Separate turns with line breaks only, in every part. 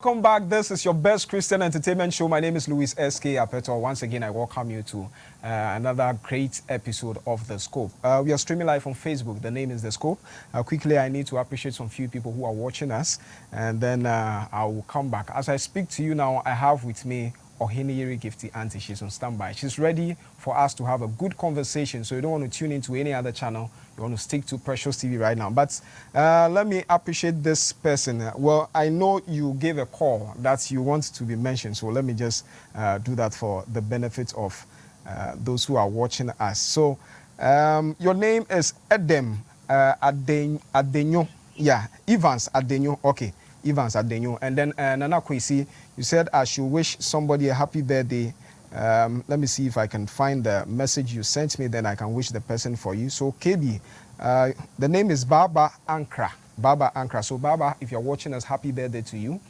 Welcome back. This is your best Christian entertainment show. My name is Louis S.K. Apeto. Once again, I welcome you to another great episode of The Scope. We are streaming live on Facebook. The name is The Scope. Quickly, I need to appreciate some few people who are watching us, and then I will come back. As I speak to you now, I have with me Oheneyere Gifty Auntie. She's on standby. She's ready for us to have a good conversation. So you don't want to tune into any other channel. You want to stick to Precious TV right now. But let me appreciate this person. Well, I know you gave a call that you want to be mentioned. So let me just do that for the benefit of those who are watching us. So your name is Edem Adenyo. Yeah, Evans Adenyo. Okay. Evans Adenyo. And then Nana Kwesi, you said I should wish somebody a happy birthday. Let me see if I can find the message you sent me, then I can wish the person for you. So KB, the name is Baba Ankra. Baba Ankra. So Baba, if you're watching us, happy birthday to you.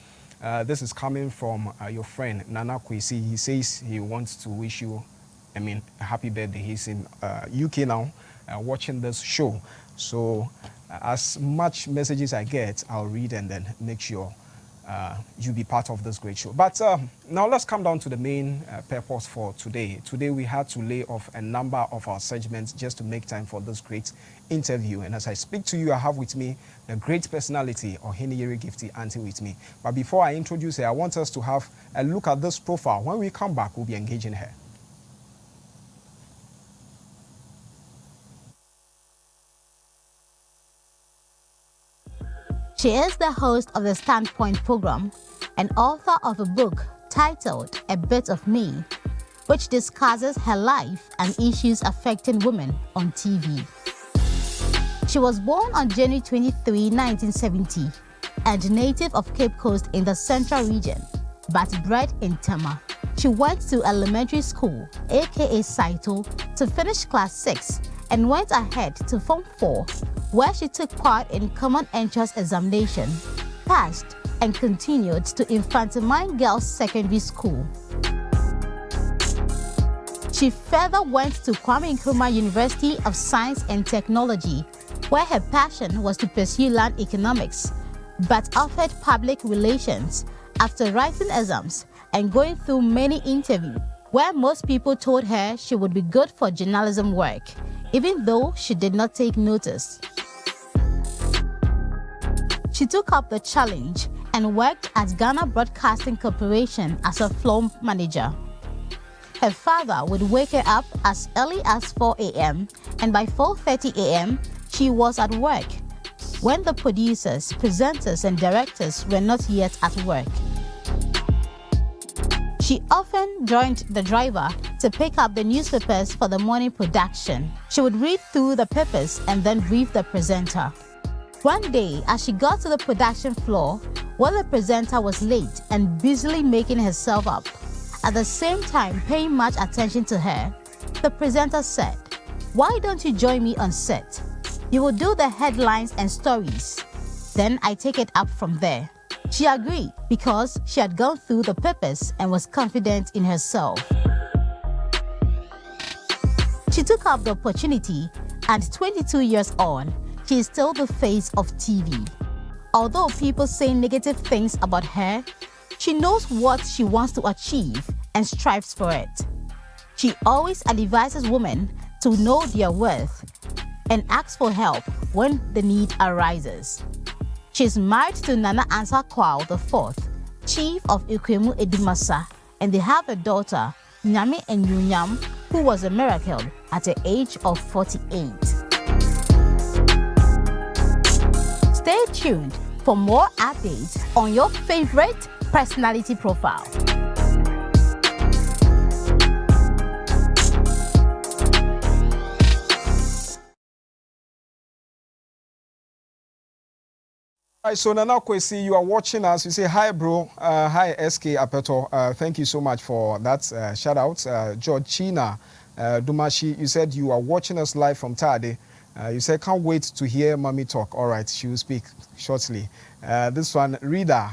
This is coming from your friend Nana Kwesi. He says he wants to wish you, a happy birthday. He's in UK now, watching this show. So as much messages I get, I'll read and then make sure you be part of this great show. But now let's come down to the main purpose for today. Today we had to lay off a number of our segments just to make time for this great interview. And as I speak to you, I have with me the great personality, Oheneyere Gifty Auntie, with me. But before I introduce her, I want us to have a look at this profile. When we come back, we'll be engaging her.
She is the host of the Standpoint program and author of a book titled A Bit of Me, which discusses her life and issues affecting women on TV. She was born on January 23, 1970, and native of Cape Coast in the Central Region, but bred in Tema. She went to elementary school, aka Saito, to finish class 6 and went ahead to Form 4, where she took part in Common Entrance Examination, passed, and continued to Infantimine Girls Secondary School. She further went to Kwame Nkrumah University of Science and Technology, where her passion was to pursue land economics, but offered public relations after writing exams and going through many interviews, where most people told her she would be good for journalism work, even though she did not take notice. She took up the challenge and worked at Ghana Broadcasting Corporation as a floor manager. Her father would wake her up as early as 4 a.m. and by 4:30 a.m. she was at work, when the producers, presenters and directors were not yet at work. She often joined the driver to pick up the newspapers for the morning production. She would read through the papers and then brief the presenter. One day, as she got to the production floor, while the presenter was late and busily making herself up, at the same time paying much attention to her, the presenter said, "Why don't you join me on set? You will do the headlines and stories. Then I take it up from there." She agreed because she had gone through the papers and was confident in herself. She took up the opportunity, and 22 years on, she is still the face of TV. Although people say negative things about her, she knows what she wants to achieve and strives for it. She always advises women to know their worth and asks for help when the need arises. She is married to Nana Ansa Kwao IV, Chief of Ikwemu Edumasa, and they have a daughter, Nyame Enyunyam, who was a miracle at the age of 48. Stay tuned for more updates on your favorite personality profile.
All right, so Nana Kwesi, you are watching us. You say, hi, bro. Hi, SK Apeto. Thank you so much for that shout out. Georgina Dumashi, you said you are watching us live from Tade. You said, can't wait to hear mommy talk. All right, she will speak shortly. This one, Rida,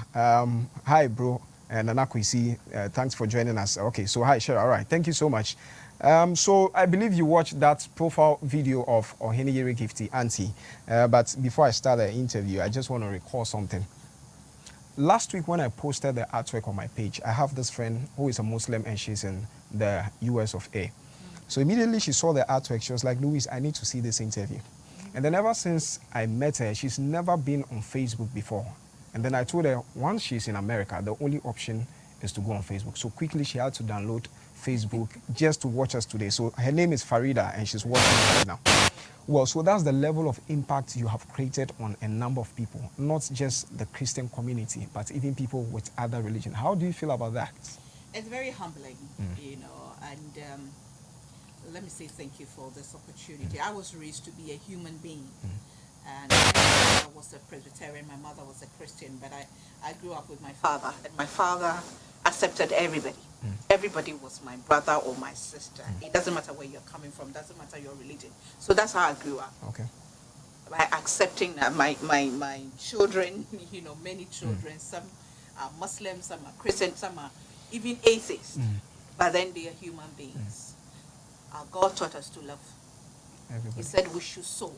hi, bro. Nana Kwesi, thanks for joining us. Okay, so hi, sure. All right, thank you so much. So I believe you watched that profile video of Oheneyere Gifty Auntie. But before I start the interview, I just want to recall something. last week when I posted the artwork on my page, I have this friend who is a Muslim and she's in the US of A. So immediately she saw the artwork, she was like, Louis, I need to see this interview. And then ever since I met her, she's never been on Facebook before. And then I told her, once she's in America, the only option is to go on Facebook. So quickly she had to download Facebook just to watch us today. So her name is Farida and she's watching us right now. Well, so that's the level of impact you have created on a number of people, not just the Christian community, but even people with other religion. How do you feel about that?
It's very humbling, you know, and let me say thank you for this opportunity. I was raised to be a human being, and my father was a Presbyterian, my mother was a Christian, but I grew up with my father, and my father accepted everybody. Everybody was my brother or my sister. It doesn't matter where you're coming from, doesn't matter your religion. So that's how I grew up.
Okay.
By accepting my children, you know, many children, some are Muslims, some are Christian, some are even atheists, but then they are human beings. God taught us to love. Everybody. He said we should sow,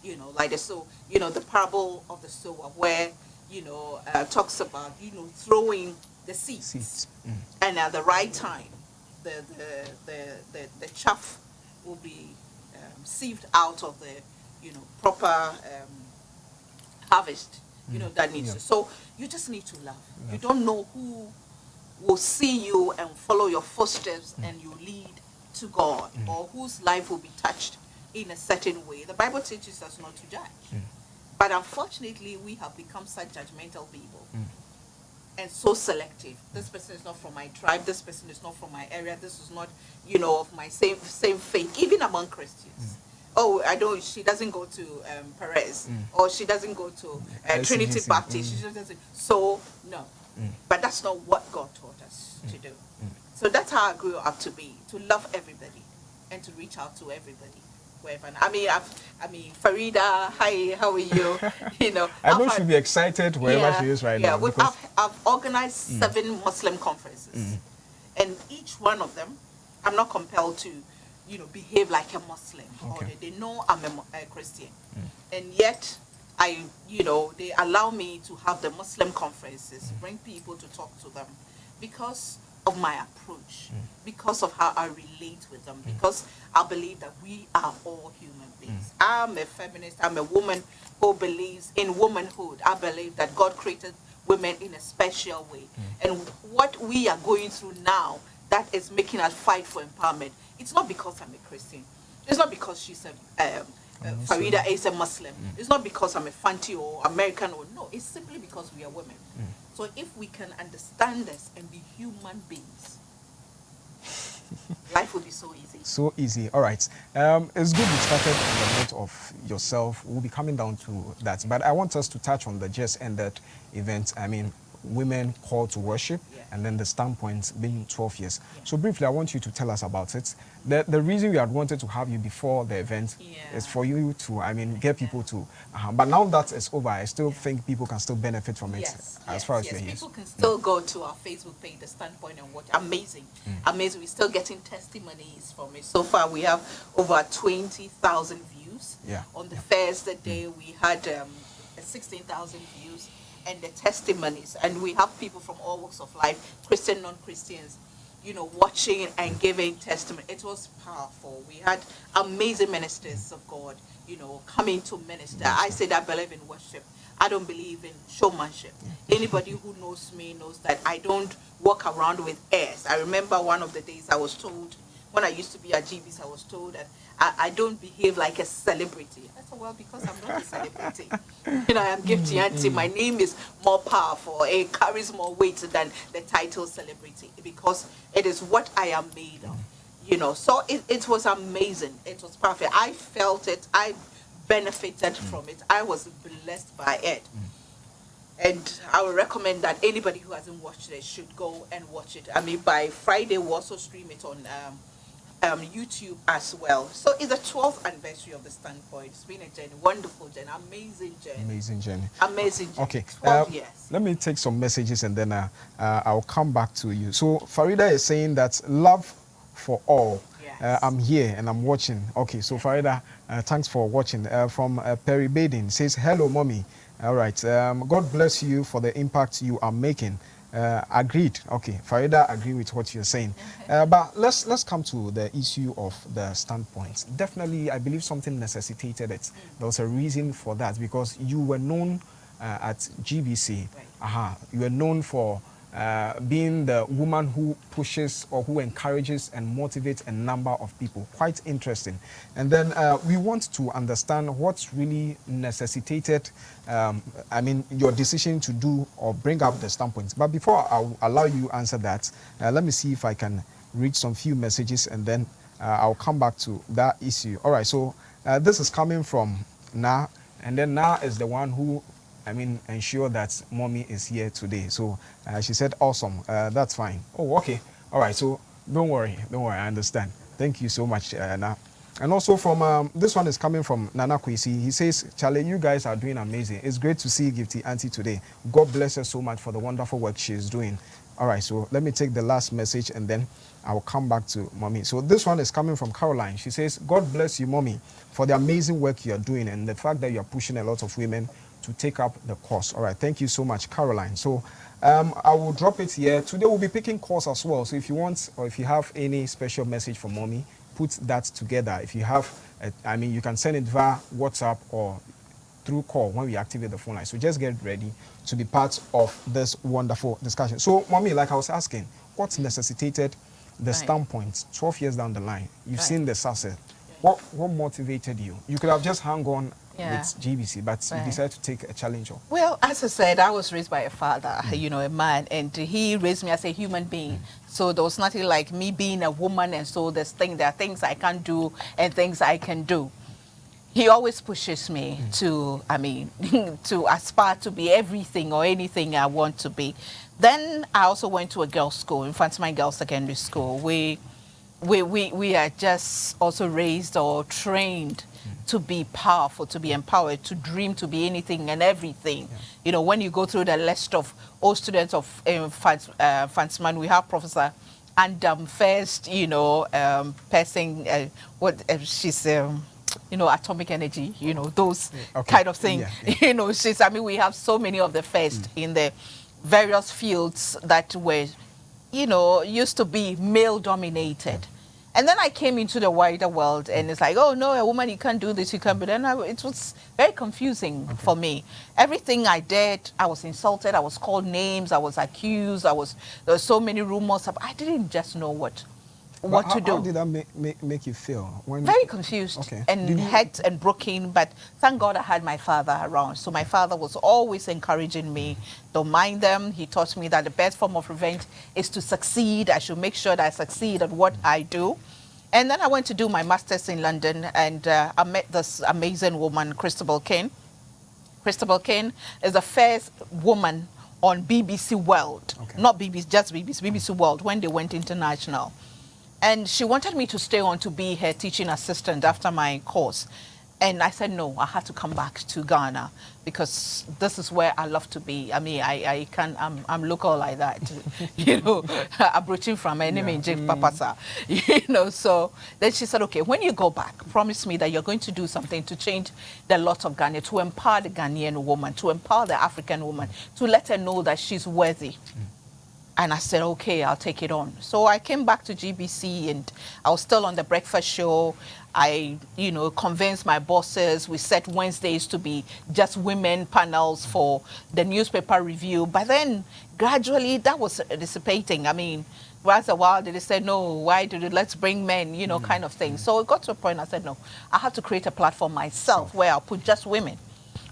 you know, like the sow, you know, the parable of the sower where, you know, talks about, you know, throwing the seeds. And at the right time, the chaff will be sieved out of the, you know, proper harvest, you know, that needs to. So you just need to love. You don't know who will see you and follow your footsteps and you lead to God, or whose life will be touched in a certain way. The Bible teaches us not to judge. But unfortunately, we have become such judgmental people. And so selective. This person is not from my tribe. This person is not from my area. This is not, you know, of my same faith. Even among Christians. Oh, she doesn't go to Perez, or she doesn't go to Trinity Baptist. She doesn't. So no, but that's not what God taught us to do. So that's how I grew up to be, to love everybody, and to reach out to everybody. Wherever. I mean, Farida, hi, how are you? You know,
I know she'll be excited wherever she is right now.
Yeah, I've organized 7 Muslim conferences, and each one of them, I'm not compelled to, you know, behave like a Muslim, or they know I'm a Christian, and yet you know, they allow me to have the Muslim conferences, bring people to talk to them, because of my approach, because of how I relate with them, because I believe that we are all human beings. I'm a feminist, I'm a woman who believes in womanhood. I believe that God created women in a special way. And what we are going through now, that is making us fight for empowerment, it's not because I'm a Christian. It's not because she's Farida is a Muslim. It's not because I'm a Fanti or American, or no, it's simply because we are women. So if we can understand this and be human beings, life will be so easy.
So easy. All right. It's good you started on the note of yourself. We'll be coming down to that. But I want us to touch on the just ended event. I mean, women called to worship, and then the standpoint being 12 years. So briefly, I want you to tell us about it. The reason we had wanted to have you before the event is for you to, I mean, get people to, but now that it's over, I still think people can still benefit from it as far as you're here.
People can still go to our Facebook page, The Standpoint, and watch. Amazing. Amazing. We're still getting testimonies from it. So far, we have over 20,000 views. On the first day, we had 16,000 views. And the testimonies, and we have people from all walks of life, Christian, non-Christians, you know, watching and giving testimony. It was powerful. We had amazing ministers of God, you know, coming to minister. I said I believe in worship. I don't believe in showmanship. Anybody who knows me knows that I don't walk around with airs. I remember one of the days I was told, when I used to be at GB's, I was told that I don't behave like a celebrity. I said, well, because I'm not a celebrity. You know, I am Gifty Auntie. My name is more powerful. It carries more weight than the title celebrity, because it is what I am made of. You know, so it was amazing. It was perfect. I felt it. I benefited from it. I was blessed by it. And I would recommend that anybody who hasn't watched it should go and watch it. I mean, by Friday, we'll also stream it on YouTube as well. So it's the 12th anniversary of The Standpoint. It's been a journey, wonderful journey, amazing journey.
Amazing journey.
Amazing journey.
Okay.
12 years.
Let me take some messages and then I'll come back to you. So Farida is saying that love for all.
Yes.
I'm here and I'm watching. Okay, so Farida, thanks for watching. From Perry Baden says, hello, mommy. All right. God bless you for the impact you are making. Agreed. Okay, Farida, agree with what you're saying. But let's come to the issue of the standpoints. Definitely, I believe something necessitated it. There was a reason for that because you were known at GBC.
Right.
You were known for being the woman who pushes or who encourages and motivates a number of people. Quite interesting. And then we want to understand what's really necessitated, your decision to do or bring up the standpoints. But before I'll allow you to answer that, let me see if I can read some few messages and then I'll come back to that issue. All right, so this is coming from Na, and then Na is the one who ensure that mommy is here today. So she said, awesome, that's fine. Oh, okay. All right, so don't worry, I understand. Thank you so much, Na. And also from, this one is coming from Nana Kwesi. He says, Charlie, you guys are doing amazing. It's great to see Gifty Auntie today. God bless her so much for the wonderful work she is doing. All right, so let me take the last message and then I'll come back to mommy. So this one is coming from Caroline. She says, God bless you, mommy, for the amazing work you're doing and the fact that you're pushing a lot of women to take up the course. All right, thank you so much, Caroline. So I will drop it here. Today we'll be picking calls as well. So if you want or if you have any special message for mommy, put that together. If you have, you can send it via WhatsApp or through call when we activate the phone line. So just get ready to be part of this wonderful discussion. So mommy, like I was asking, what necessitated the standpoint 12 years down the line? You've seen the success. What motivated you? You could have just hung on with GBC, but you decided to take a challenge on.
Well, as I said, I was raised by a father, a man, and he raised me as a human being. So there was nothing like me being a woman, and so there are things I can't do and things I can do. He always pushes me to, to aspire to be everything or anything I want to be. Then I also went to a girls' school, Infantine Girls Secondary School. We are just also raised or trained to be powerful, to be empowered, to dream, to be anything and everything. You know, when you go through the list of all students of Fantsman, we have Professor Andam first, person, she's, atomic energy, those kind of thing. We have so many of the first in the various fields that were, used to be male dominated. And then I came into the wider world and it's like, oh no, a woman, you can't do this, you can't. But then it was very confusing for me. Everything I did, I was insulted, I was called names, I was accused, there were so many rumors. I didn't just know what to do.
How did that make you feel?
Very confused and hurt and broken, but thank God I had my father around. So my father was always encouraging me, don't mind them. He taught me that the best form of revenge is to succeed. I should make sure that I succeed at what I do. And then I went to do my master's in London, and I met this amazing woman, Christabel Kane. Christabel Kane is the first woman on BBC World, not BBC, just BBC World, when they went international. And she wanted me to stay on to be her teaching assistant after my course. And I said, no, I had to come back to Ghana because this is where I love to be. I'm local like that, approaching from enemy Papasa, So then she said, okay, when you go back, promise me that you're going to do something to change the lot of Ghana, to empower the Ghanaian woman, to empower the African woman, to let her know that she's worthy. And I said, okay, I'll take it on. So I came back to GBC and I was still on the breakfast show. I, convinced my bosses. We set Wednesdays to be just women panels for the newspaper review. But then gradually that was dissipating. Once a while they said, no, let's bring men, kind of thing. So it got to a point I said, no, I have to create a platform myself where I'll put just women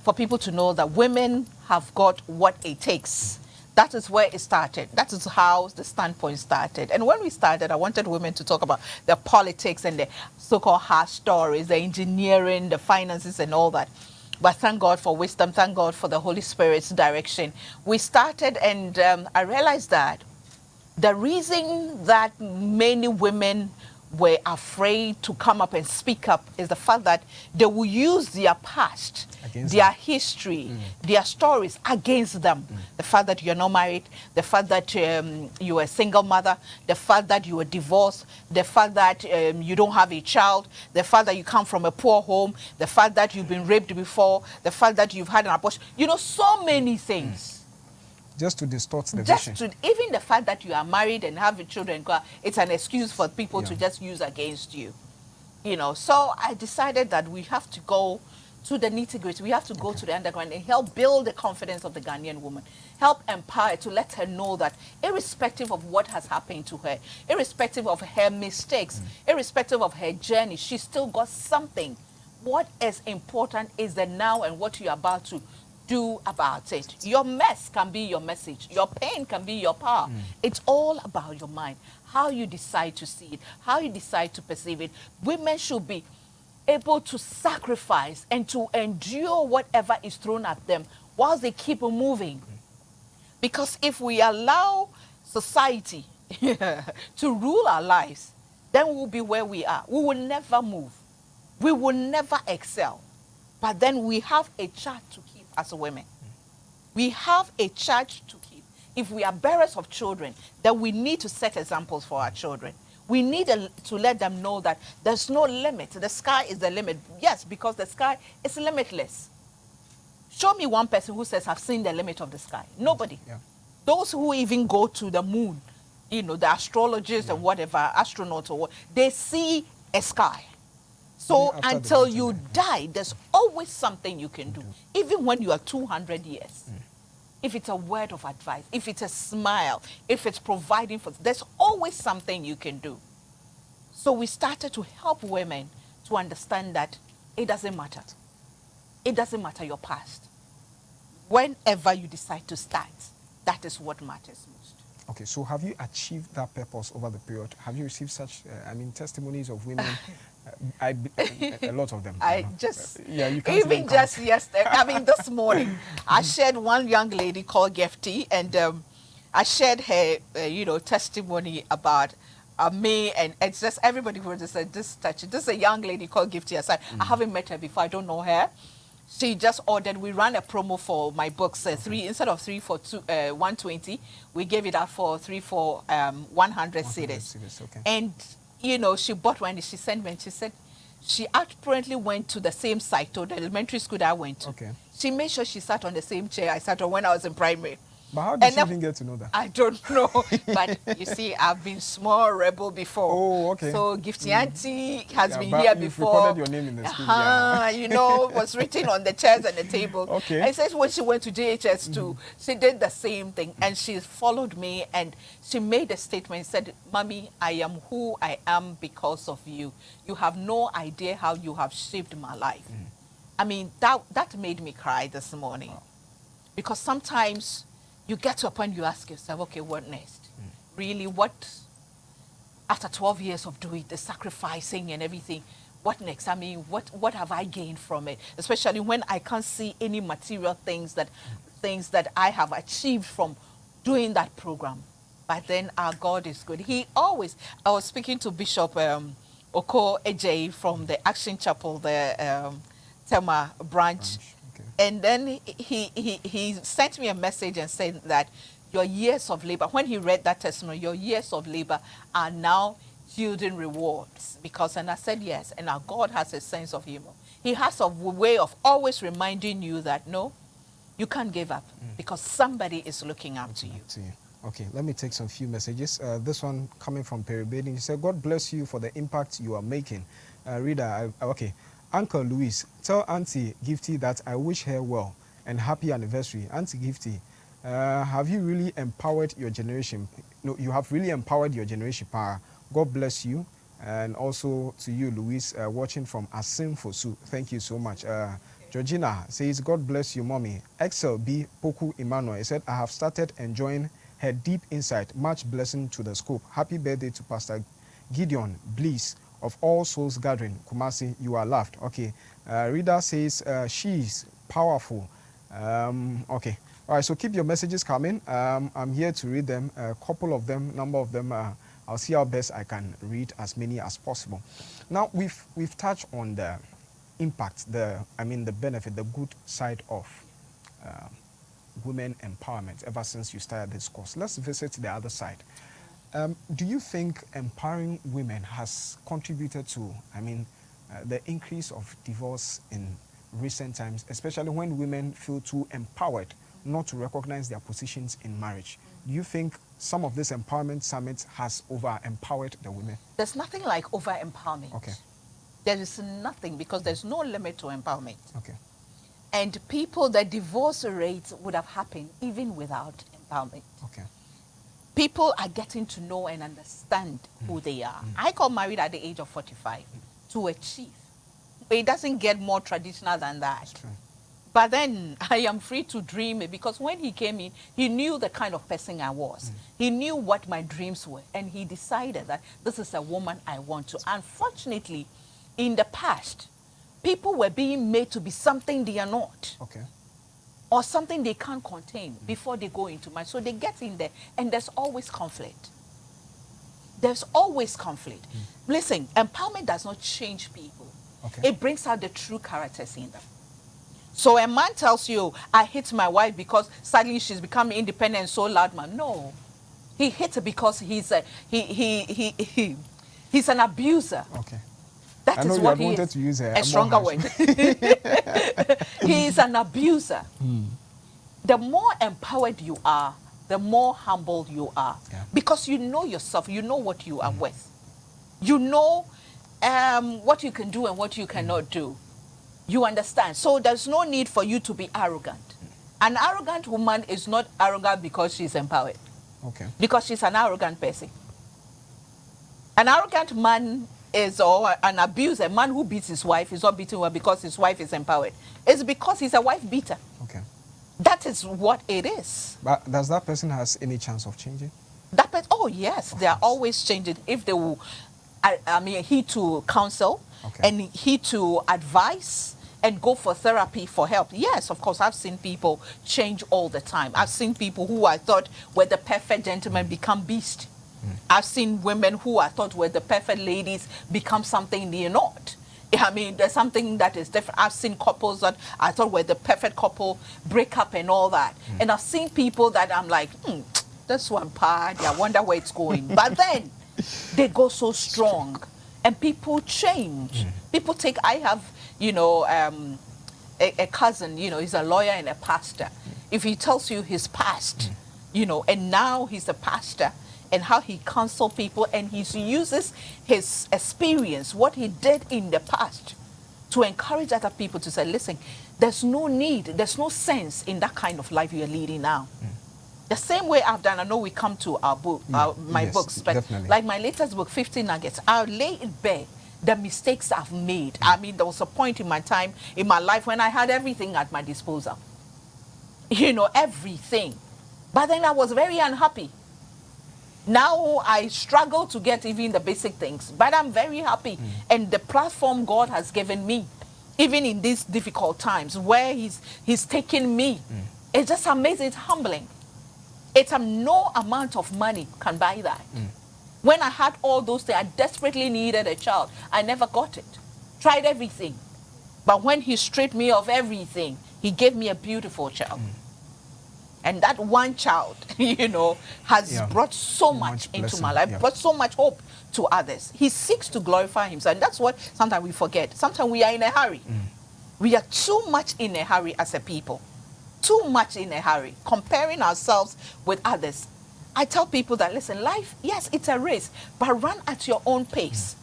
for people to know that women have got what it takes. That is where it started. That is how the standpoint started. And when we started, I wanted women to talk about the politics and the so-called hard stories, the engineering, the finances and all that. But thank God for wisdom. Thank God for the Holy Spirit's direction. We started and I realized that the reason that many women were afraid to come up and speak up is the fact that they will use their past, their history, their stories against them. The fact that you're not married, the fact that you're a single mother, the fact that you were divorced, the fact that you don't have a child, the fact that you come from a poor home, the fact that you've been raped before, the fact that you've had an abortion. You know, so many things.
Just to distort the
just
vision.
Even the fact that you are married and have children, it's an excuse for people to just use against you. You know, so I decided that we have to go to the nitty-gritty. We have to go to the underground and help build the confidence of the Ghanaian woman. Help empower, to let her know that irrespective of what has happened to her, irrespective of her mistakes, irrespective of her journey, she's still got something. What is important is the now and what you're about to do about it. Your mess can be your message. Your pain can be your power. It's all about your mind, how you decide to see it, how you decide to perceive it. Women should be able to sacrifice and to endure whatever is thrown at them whilst they keep moving. Because if we allow society to rule our lives, then we'll be where we are. We will never move. We will never excel. But then we have a charge to keep as women. We have a charge to keep. If we are bearers of children, then we need to set examples for our children. We need to let them know that there's no limit. The sky is the limit. Yes, because the sky is limitless. Show me one person who says, I've seen the limit of the sky. Nobody. Yeah. Those who even go to the moon, you know, the astrologists and whatever, astronauts or what, they see a sky. So until you die, there's always something you can do. Even when you are 200 years. If it's a word of advice, if it's a smile, if it's providing for, there's always something you can do. So we started to help women to understand that it doesn't matter. It doesn't matter your past. Whenever you decide to start, that is what matters most.
Okay, so have you achieved that purpose over the period? Have you received such, testimonies of women? A lot of them.
I just,
yeah, you can't
even just yesterday, this morning, I shared one young lady called Gifty, and I shared her, testimony about me, and it's just everybody was just said, this is a young lady called Gifty. I said, I haven't met her before, I don't know her. She just ordered, we ran a promo for my books, instead of 3 for 120, we gave it out for 3 for 100 cedis.
Okay.
And she bought one and she sent me and she said she apparently went to the same site, to the elementary school that I went to.
Okay.
She made sure she sat on the same chair I sat on when I was in primary.
But how did you even get to know that?
I don't know. But you see, I've been small rebel before.
Oh, okay.
So Gifty Auntie has been here before.
Recorded your name in the school.
Was written on the chairs and the table.
Okay.
And it says when she went to JHS too, she did the same thing. And she followed me and she made a statement and said, Mommy, I am who I am because of you. You have no idea how you have shaped my life. I mean, that made me cry this morning. Wow. Because sometimes you get to a point you ask yourself, okay, what next? Really, what, after 12 years of doing the sacrificing and everything, what next? I mean, what have I gained from it? Especially when I can't see any material things that I have achieved from doing that program. But then our God is good. I was speaking to Bishop Oko Ejay from the Action Chapel, the Tema branch. And then he sent me a message and said that your years of labor, when he read that testimony, your years of labor are now yielding rewards. And I said yes, and our God has a sense of humor. He has a way of always reminding you that, no, you can't give up because somebody is looking up to you.
Okay, let me take some few messages. This one coming from Perry Baden. He said, God bless you for the impact you are making. Reader, okay. Uncle Louis, tell Auntie Gifty that I wish her well and happy anniversary. Auntie Gifty, have you really empowered your generation? No, you have really empowered your generation power. God bless you. And also to you, Louis, watching from Asim Fosu. Thank you so much. Georgina says, God bless you, Mommy. Excel B. Poku Emmanuel. He said, I have started enjoying her deep insight. Much blessing to the scope. Happy birthday to Pastor Gideon Bliss of All Souls Gathering, Kumasi. You are loved. Okay. Reader says she's powerful. Okay. All right. So keep your messages coming. I'm here to read them. A couple of them, number of them I'll see how best I can read as many as possible. Now, we've touched on the impact, the benefit, the good side of women empowerment ever since you started this course. Let's visit the other side. Do you think empowering women has contributed to, the increase of divorce in recent times, especially when women feel too empowered not to recognize their positions in marriage? Do you think some of this empowerment summit has over-empowered the women?
There's nothing like over-empowerment.
Okay.
There is nothing, because there's no limit to empowerment.
Okay.
And the divorce rates would have happened even without empowerment.
Okay.
People are getting to know and understand who they are. I got married at the age of 45 to a chief. It doesn't get more traditional than that. But then I am free to dream it, because when he came in, he knew the kind of person I was. He knew what my dreams were, and he decided that this is a woman I want to. Unfortunately, in the past, people were being made to be something they are not.
Okay.
Or something they can't contain before they go into marriage. So they get in there, and there's always conflict. There's always conflict. Listen, empowerment does not change people.
Okay.
It brings out the true characters in them. So a man tells you, I hate my wife because suddenly she's becoming independent and so loud, man. No. He hates her because he's an abuser.
Okay.
That is what he
wanted
is.
To use
a stronger word. He is an abuser. The more empowered you are, the more humble you are.
Yeah.
Because you know yourself, you know what you are worth. You know what you can do and what you cannot do. You understand? So there's no need for you to be arrogant. An arrogant woman is not arrogant because she's empowered.
Okay.
Because she's an arrogant person. An arrogant man or an abuser, a man who beats his wife is not beating her because his wife is empowered. It's because he's a wife beater.
Okay.
That is what it is.
But does that person has any chance of changing?
Oh yes, they are always changing if they will. He to counsel, and he to advise and go for therapy for help. Yes, of course, I've seen people change all the time. I've seen people who I thought were the perfect gentlemen become beast. I've seen women who I thought were the perfect ladies become something they're not. There's something that is different. I've seen couples that I thought were the perfect couple break up and all that. And I've seen people that I'm like, this one party, I wonder where it's going. But then they go so strong and people change. People I have, a cousin, he's a lawyer and a pastor. If he tells you his past, and now he's a pastor, and how he counsels people, and he uses his experience, what he did in the past, to encourage other people to say, listen, there's no need, there's no sense in that kind of life you're leading now. The same way I've done, I know we come to our book, my books, but definitely. Like my latest book, 50 Nuggets, I'll lay it bare the mistakes I've made. There was a point in my life when I had everything at my disposal. Everything. But then I was very unhappy. Now I struggle to get even the basic things, but I'm very happy. And the platform God has given me, even in these difficult times where he's taken me, it's just amazing, it's humbling. It's no amount of money can buy that. When I had all those things, I desperately needed a child. I never got it. Tried everything. But when he stripped me of everything, he gave me a beautiful child. And that one child, has brought so much into my life, brought so much hope to others. He seeks to glorify himself. And that's what sometimes we forget. Sometimes we are in a hurry. We are too much in a hurry as a people. Too much in a hurry, comparing ourselves with others. I tell people that, listen, life, yes, it's a race, but run at your own pace.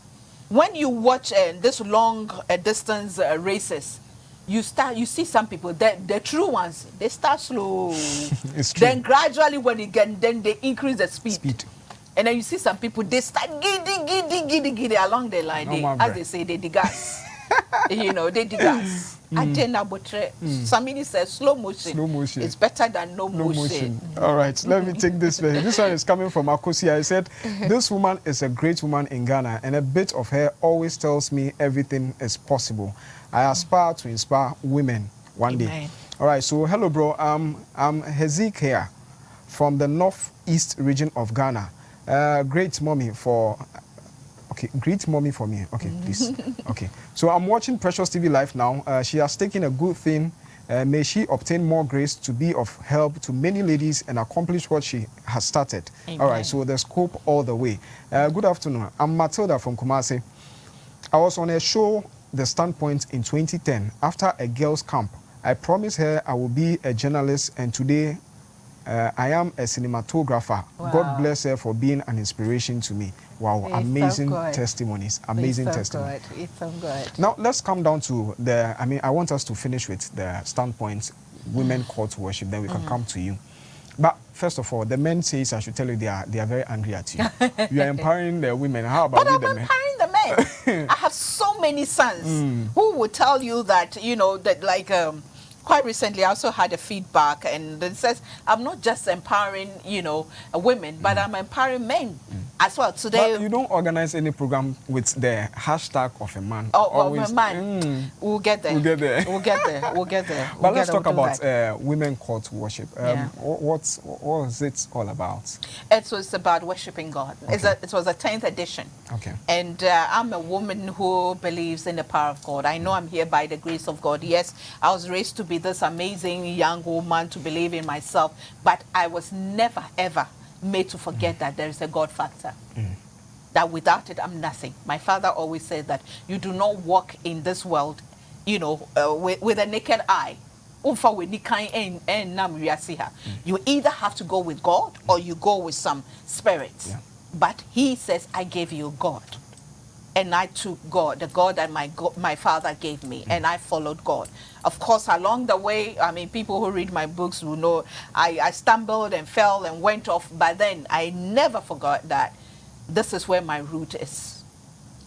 When you watch this long distance races, you see some people, the true ones, they start slow. It's true. Then gradually when then they increase the speed. And then you see some people, they start giddy along the line. As they say, they digas. They digas. Somebody says slow motion. It's better than no motion.
All right, let me take this way. This one is coming from Akosia. I said, this woman is a great woman in Ghana, and a bit of her always tells me everything is possible. I aspire to inspire women one day. All right, so hello, bro. I'm Hezekiah from the northeast region of Ghana. Great mommy for... Okay, greet mommy for me. Okay, please. Okay. So I'm watching Precious TV Live now. She has taken a good thing. May she obtain more grace to be of help to many ladies and accomplish what she has started. Amen. All right, so the scope all the way. Good afternoon. I'm Matilda from Kumasi. I was on a show, The Standpoint, in 2010. After a girls' camp, I promised her I will be a journalist, and today I am a cinematographer. Wow. God bless her for being an inspiration to me. Wow, it's amazing so testimonies. Amazing testimonies.
It's so good.
Now, let's come down to the, I want us to finish with the Standpoint, women call to worship, then we can come to you. But first of all, the men says, I should tell you, they are very angry at you. You are empowering the women. How about
the men?
But I'm
empowering the men. I have so many sons who would tell you that, that like... Quite recently, I also had a feedback, and it says I'm not just empowering, women, but I'm empowering men as well. Today,
but you don't organize any program with the hashtag of a man.
Oh, of a man. We'll get there. We'll get there.
But let's talk about women called to worship. What was it all about?
It was about worshiping God. Okay. It was a 10th edition.
Okay.
And I'm a woman who believes in the power of God. I know I'm here by the grace of God. Yes, I was raised to be this amazing young woman, to believe in myself, but I was never ever made to forget that there is a God factor. That without it I'm nothing. My father always said that you do not walk in this world, with a naked eye. You either have to go with God or you go with some spirits. Yeah. But he says, I gave you God. And I took God, the God that my father gave me, and I followed God. Of course, along the way, people who read my books will know I stumbled and fell and went off, but then I never forgot that this is where my root is.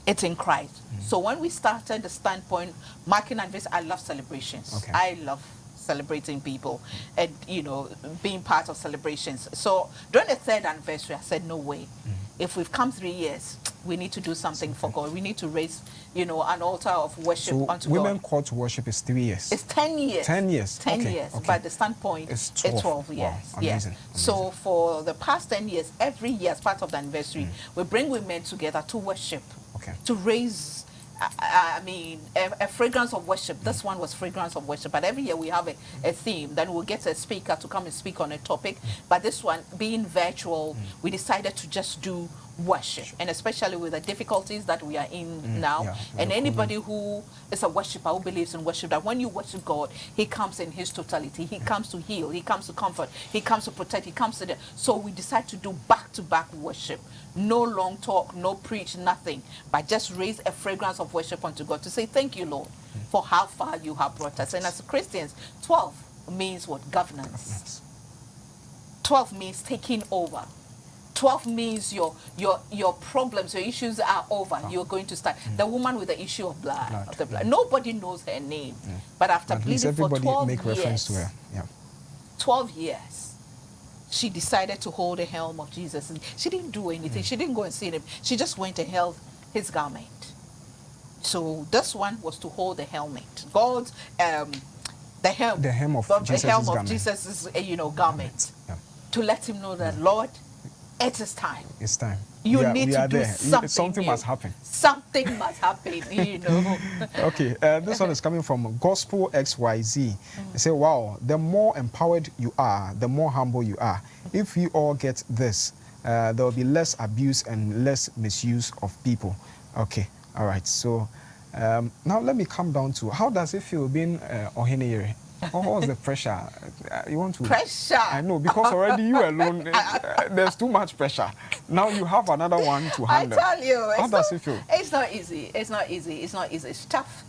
It's in Christ. So when we started the Standpoint, marking anniversary, I love celebrations. Okay. I love celebrating people and, being part of celebrations. So during the 3rd anniversary, I said, no way. If we've come 3 years, we need to do something for God. We need to raise, an altar of worship unto God.
Women called to worship is 3 years.
It's 10 years.
10 years.
10 years. Okay. But the Standpoint is 12 years.
Wow. Amazing.
So for the past 10 years, every year as part of the anniversary, we bring women together to worship. Okay. To raise a fragrance of worship. This one was fragrance of worship. But every year we have a theme. Then we'll get a speaker to come and speak on a topic. But this one, being virtual, we decided to just do worship. And especially with the difficulties that we are in now. Yeah, and anybody who is a worshiper, who believes in worship, that when you worship God, he comes in his totality. He comes to heal. He comes to comfort. He comes to protect. He comes to So we decide to do back-to-back worship. No long talk, no preach, nothing. But just raise a fragrance of worship unto God to say, thank you, Lord, for how far you have brought us. And as Christians, 12 means what? Governance. 12 means taking over. 12 means your problems, your issues are over. You're going to start. The woman with the issue of blood. Nobody knows her name. But after bleeding for 12
make
years,
reference to her. Yeah.
12 years, she decided to hold the helm of Jesus. And she didn't do anything. She didn't go and see him. She just went and held his garment. So this one was to hold the helmet. God's the helm of Jesus' garment. Yeah. To let him know that, Lord, it is time.
It's time.
You need to do something.
Something must happen.
Something must happen,
Okay, this one is coming from Gospel XYZ. They say, wow, the more empowered you are, the more humble you are. If you all get this, there will be less abuse and less misuse of people. Okay, all right. So now let me come down to, how does it feel being Oheneyere? What was the pressure? You want to...
Pressure?
I know, because already you alone, there's too much pressure. Now you have another one to handle.
I tell you.
How does it feel?
It's not easy. It's not easy. It's not easy. It's tough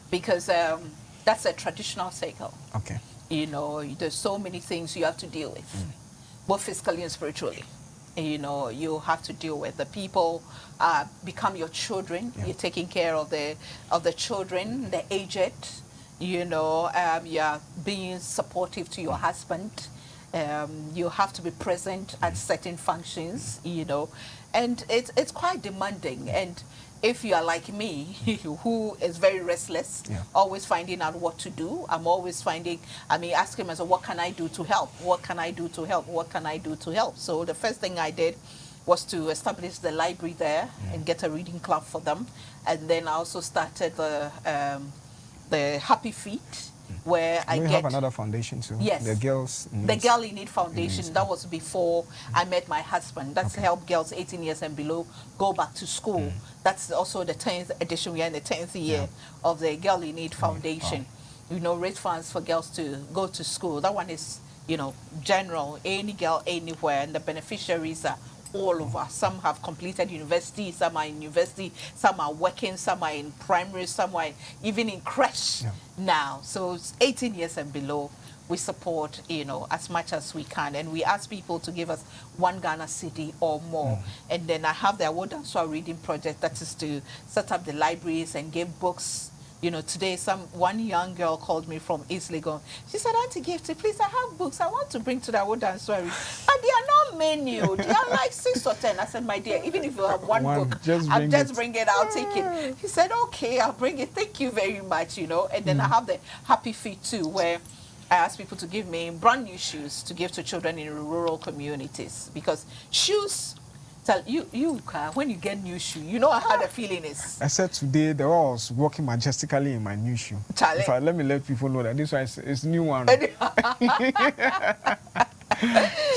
because that's a traditional cycle.
Okay.
There's so many things you have to deal with, both physically and spiritually. You have to deal with the people become your children. Yeah. You're taking care of the children, the aged. You're being supportive to your husband. You have to be present at certain functions, and it's quite demanding. And if you are like me, who is very restless, always finding out what to do, I'm always asking myself, what can I do to help? What can I do to help? What can I do to help? So the first thing I did was to establish the library there and get a reading club for them. And then I also started the Happy Feet, where I get...
have another foundation too.
Yes.
The Girls in Need.
The Girl in Need Foundation. That was before I met my husband. That's help girls 18 years and below go back to school. That's also the 10th edition. We are in the 10th year of the Girl in Need Foundation. You know, raise funds for girls to go to school. That one is, you know, general, any girl, anywhere, and the beneficiaries are all over. Some have completed university, some are in university, some are working, some are in primary, some are even in creche now. So it's 18 years and below. We support, you know, as much as we can, and we ask people to give us 1 Ghana cedi or more. And then I have the Award and Soar Reading Project, that is to set up the libraries and give books. You know, today one young girl called me from East Legon. She said, Auntie Gifty, please, I have books I want to bring to the Wood and Swery. But they are not menu. They are like 6 or 10. I said, my dear, even if you have one book, I'll just bring it, I'll take it. He said, okay, I'll bring it. Thank you very much, you know. And then I have the Happy Feet too, where I ask people to give me brand new shoes to give to children in rural communities. Because shoes... Tell you, when you get new shoe, you know how the feeling is.
I said today I was walking majestically in my new shoe. Let me let people know that this one is new one.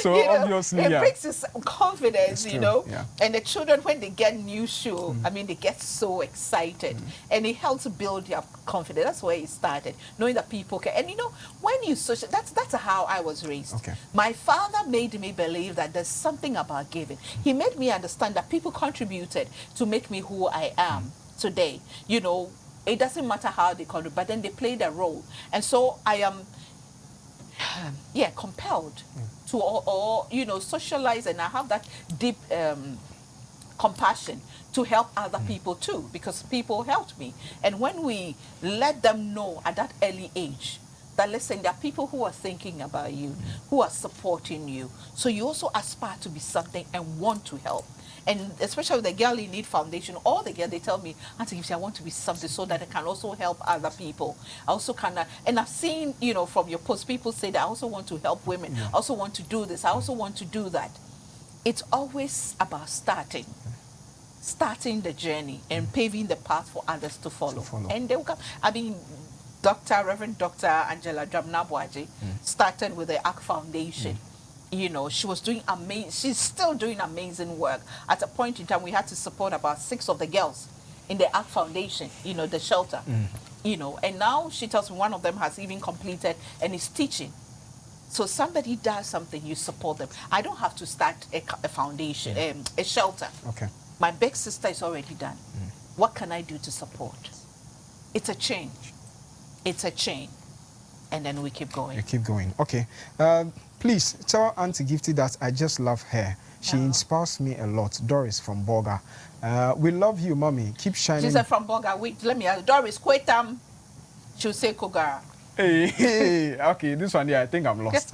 So you know, obviously,
it brings us confidence, you know. And the children, when they get new shoe, I mean, they get so excited, and it helps build their confidence. That's where it started, knowing that people can. And you know, when you social, that's how I was raised. My father made me believe that there's something about giving. He made me understand that people contributed to make me who I am today. You know, it doesn't matter how they contribute, but then they played a role, and so I am. Compelled to or you know, socialize, and I have that deep compassion to help other people too, because people helped me. And when we let them know at that early age that, listen, there are people who are thinking about you, who are supporting you, so you also aspire to be something and want to help. And especially with the Girl in Need Foundation, all the girls, they tell me, Auntie Gifty, I want to be something so that I can also help other people. I also can, and I've seen, you know, from your posts, people say that I also want to help women. I also want to do this. I also want to do that. It's always about starting the journey and paving the path for others to follow. And they will come. I mean, Reverend Dr. Angela Dramnabwaji started with the ARC Foundation. You know, she was doing amazing, she's still doing amazing work. At a point in time, we had to support about 6 of the girls in the ARC Foundation, you know, the shelter, you know, and now she tells me one of them has even completed and is teaching. So somebody does something, you support them. I don't have to start a foundation, a shelter. My big sister is already done. What can I do to support? It's a change. It's a chain. And then we keep going.
You keep going. Okay. Please tell Auntie Gifty that I just love her. She inspires me a lot. Doris from Boga. We love you, Mommy. Keep shining.
She said from Boga. Wait, let me ask. Doris, Kwetam. She'll say Kogara.
Hey, okay, this one, I think I'm lost.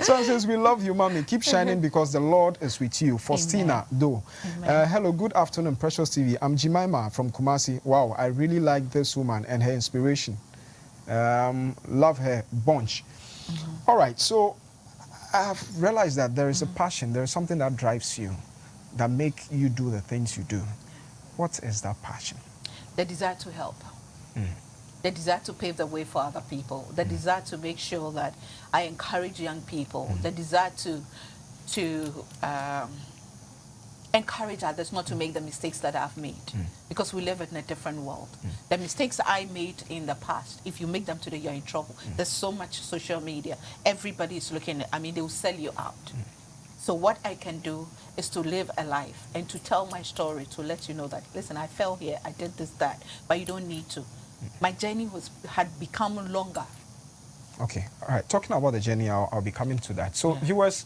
So it says, we love you, Mommy. Keep shining because the Lord is with you. Faustina, though. Hello, good afternoon, Precious TV. I'm Jemima from Kumasi. Wow, I really like this woman and her inspiration. Love her bunch. All right, so I've realized that there is a passion, there is something that drives you, that make you do the things you do. What is that passion?
The desire to help. The desire to pave the way for other people. The desire to make sure that I encourage young people. The desire to encourage others not to make the mistakes that I've made, because we live in a different world. The mistakes I made in the past, if you make them today, you're in trouble. There's so much social media. Everybody is looking at, I mean, they will sell you out. So what I can do is to live a life and to tell my story, to let you know that, listen, I fell here, I did this, that, but you don't need to. My journey had become longer. Okay,
all right. Talking about the journey, I'll be coming to that. So viewers,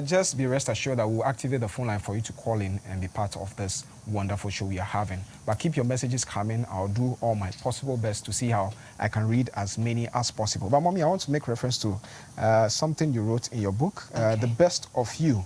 just be rest assured that we'll activate the phone line for you to call in and be part of this wonderful show we are having. But keep your messages coming. I'll do all my possible best to see how I can read as many as possible. But Mommy, I want to make reference to something you wrote in your book, The Best of You.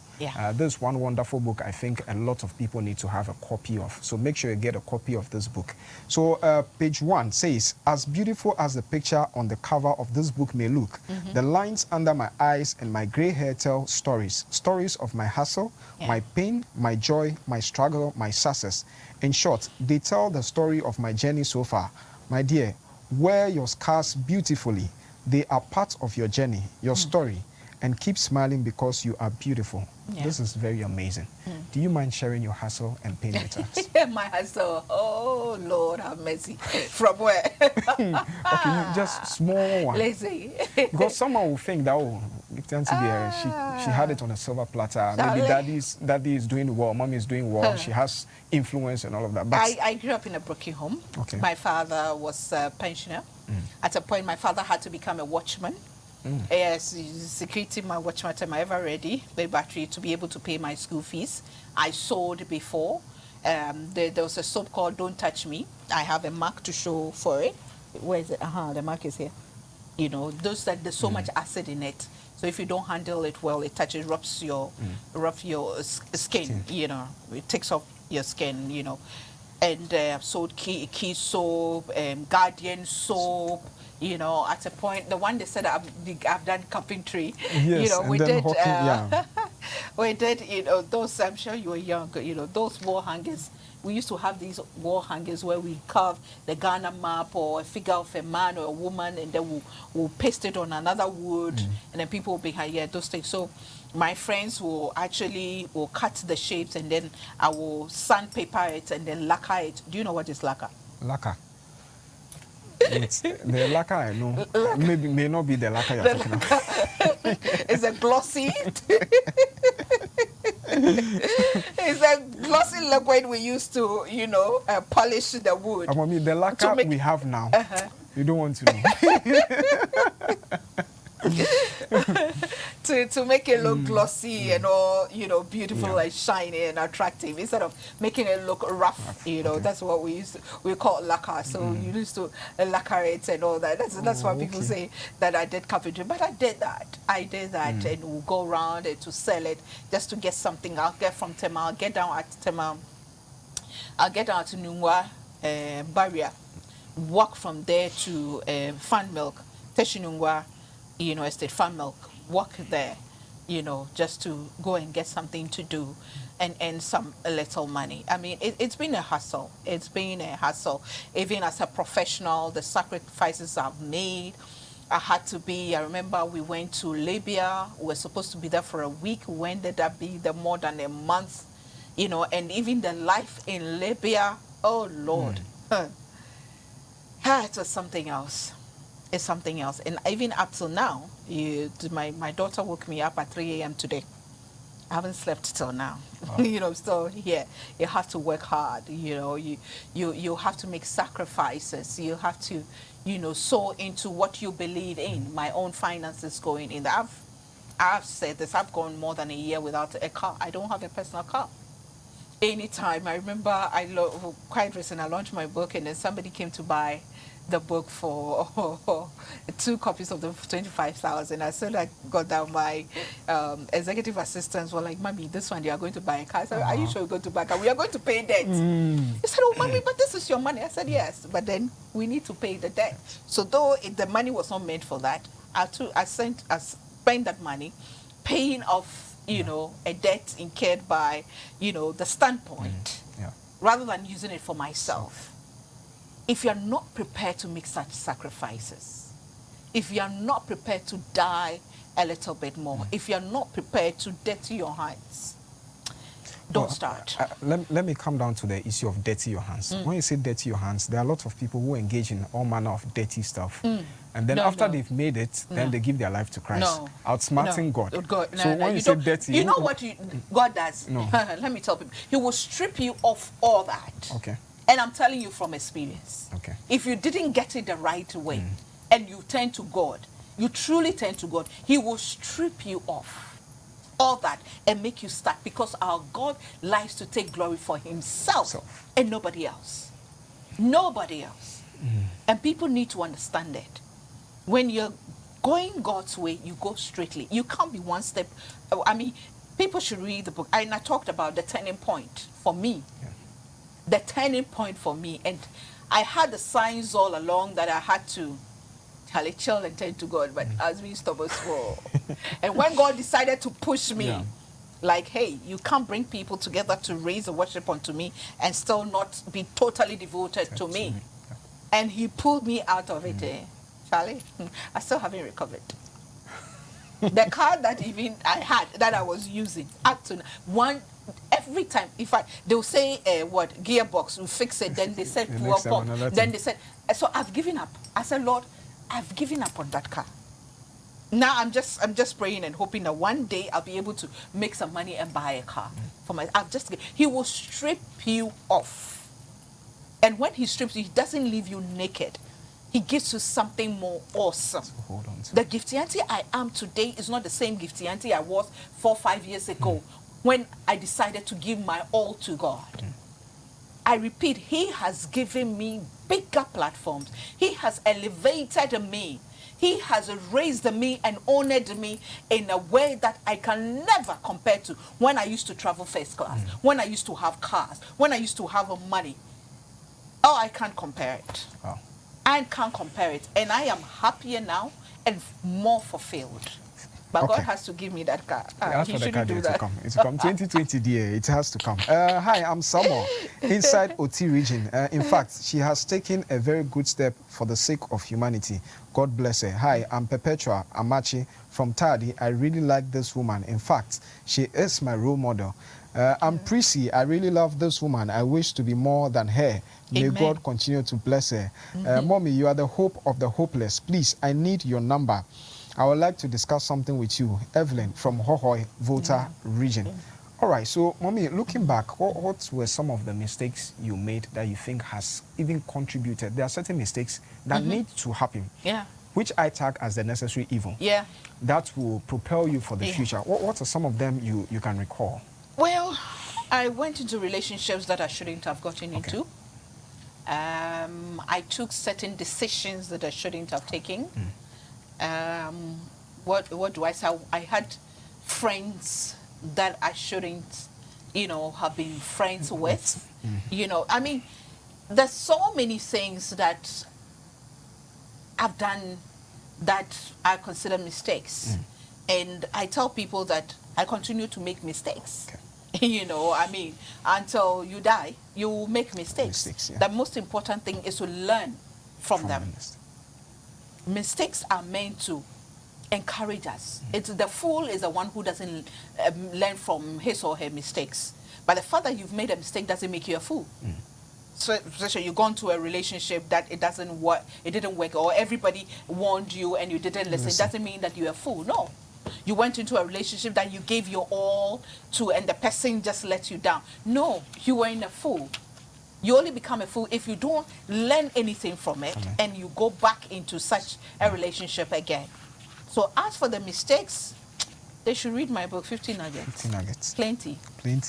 This one wonderful book I think a lot of people need to have a copy of. So make sure you get a copy of this book. So page 1 says, as beautiful as the picture on the cover of this book may look, the lines under my eyes and my gray hair tell stories stories. Stories of my hustle, my pain, my joy, my struggle, my success. In short, they tell the story of my journey so far. My dear, wear your scars beautifully. They are part of your journey, your story. And keep smiling because you are beautiful. Yeah. This is very amazing. Do you mind sharing your hustle and pain with us?
My hustle. Oh, Lord have mercy. From where?
Okay, just small one.
Let's see.
Because someone will think that, oh, she had it on a silver platter. Maybe daddy is doing well, mommy is doing well. She has influence and all of that. But
I grew up in a broken home.
Okay.
My father was a pensioner. At a point, my father had to become a watchman. Yes, security, my watchman, am I ever ready? The battery to be able to pay my school fees. I sold before. There was a soap called Don't Touch Me. I have a mark to show for it. Where is it? The mark is here. You know, those that there's so much acid in it. So if you don't handle it well, it touches, rubs your skin. You know, it takes off your skin. You know, and sold key soap, Guardian soap. You know, at a point, the one they said I've done carpentry.
Yes,
you know,
and
we
then
did.
Hockey,
we did. You know, those. I'm sure you were young. You know, those wall hangers. We used to have these wall hangers where we carve the Ghana map or a figure of a man or a woman, and then we'll paste it on another wood, and then people will be behind those things. So my friends will cut the shapes, and then I will sandpaper it and then lacquer it. Do you know what is lacquer?
Lacquer. It's the lacquer I know. Maybe may not be the lacquer you're talking about.
It's a glossy. It's a glossy liquid we used to, you know, polish the wood.
I mean, the lacquer we have now, you don't want to know.
to make it look glossy and all, you know, beautiful and shiny and attractive, instead of making it look rough, you know. That's what we call lacquer. So you used to lacquer it and all that. That's why people say that I did carpentry. But I did that, and we'll go around to sell it just to get something. I'll get from Tema, I'll get down to Nungwa barrier, walk from there to Fan Milk, Teshinungwa, you know, estate, Farm Milk, walk there, you know, just to go and get something to do and earn a little money. I mean, it's been a hustle. It's been a hustle. Even as a professional, the sacrifices I've made. I remember we went to Libya. We were supposed to be there for a week. We ended up being there more than a month, you know, and even the life in Libya, oh, Lord. It was something else. It's something else. And even up till now, my daughter woke me up at 3 a.m. today. I haven't slept till now. Wow. You know, still here. You have to work hard. You know, you have to make sacrifices. You have to, you know, sow into what you believe in. My own finances going in. I've said this. I've gone more than a year without a car. I don't have a personal car. Anytime. I remember quite recently I launched my book, and then somebody came to buy the book for 2 copies of the 25,000. As soon as I got that, my executive assistants were like, "Mommy, this one you are going to buy a car." I said, "Are you sure you're going to buy a car? We are going to pay debt." He said, "Oh, Mommy, but this is your money." I said, "Yes, but then we need to pay the debt." So though the money was not meant for that, I spent that money paying off, you know, a debt incurred by, you know, the standpoint, rather than using it for myself. If you're not prepared to make such sacrifices, if you're not prepared to die a little bit more, if you're not prepared to dirty your hands, don't start.
Let me come down to the issue of dirty your hands. When you say dirty your hands, there are a lot of people who engage in all manner of dirty stuff. And then after they've made it, then they give their life to Christ, outsmarting God. So when you say dirty...
You know what God does? Let me tell people. He will strip you of all that.
Okay.
And I'm telling you from experience.
Okay.
If you didn't get it the right way and you turn to God, you truly turn to God, He will strip you off all that and make you start, because our God likes to take glory for Himself and nobody else. Nobody else. And people need to understand it. When you're going God's way, you go straightly. You can't be one step. I mean, people should read the book. And I talked about the turning point for me. The turning point for me, and I had the signs all along that I had to Charlie, chill and tend to God, but as we stubborn small. And when God decided to push me, like, hey, you can't bring people together to raise a worship unto me and still not be totally devoted to me. And he pulled me out of it. Charlie, I still haven't recovered. The car that even I had, that I was using, up to one, every time, in fact, they'll say, what, gearbox, we'll fix it, then they said, poor pump, then they said, so I've given up. I said, Lord, I've given up on that car. Now I'm just praying and hoping that one day I'll be able to make some money and buy a car for my. He will strip you off, and when he strips you, he doesn't leave you naked. He gives you something more awesome. So hold on to the Gifty auntie I am today is not the same Gifty auntie I was 4 or 5 years ago when I decided to give my all to God. I repeat, he has given me bigger platforms. He has elevated me. He has raised me and honored me in a way that I can never compare to when I used to travel first class, when I used to have cars, when I used to have money. Oh, I can't compare it. Wow. I can't compare it. And I am happier now and more fulfilled. But God has to give me that car. He shouldn't do that. To come. It's come 2020, dear. It has to come. Hi, I'm Samuel, inside OT region. In fact, she has taken a very good step for the sake of humanity. God bless her. Hi, I'm Perpetua Amachi from Tadi. I really like this woman. In fact, she is my role model. I'm Prissy. I really love this woman. I wish to be more than her. May Amen. God continue to bless her. Mommy, you are the hope of the hopeless. Please, I need your number. I would like to discuss something with you. Evelyn from Hohoi, Volta region. All right, so, Mommy, looking back, what were some of the mistakes you made that you think has even contributed? There are certain mistakes that need to happen, which I tag as the necessary evil, that will propel you for the future. What are some of them you can recall? Well, I went into relationships that I shouldn't have gotten into. I took certain decisions that I shouldn't have taken. What do I say? I had friends that I shouldn't, have been friends with. I mean, there's so many things that I've done that I consider mistakes. And I tell people that I continue to make mistakes. I mean, until you die, you will make mistakes. The most important thing is to learn from them. Mistakes are meant to encourage us. It's the fool is the one who doesn't learn from his or her mistakes. But the fact that you've made a mistake doesn't make you a fool. So you've gone to a relationship that it didn't work, or everybody warned you and you didn't listen. It doesn't mean that you're a fool. No. You went into a relationship that you gave your all to and the person just let you down. No, you weren't a fool. You only become a fool if you don't learn anything from it and you go back into such a relationship again. So as for the mistakes, they should read my book, 50 Nuggets. 50 Nuggets. Plenty,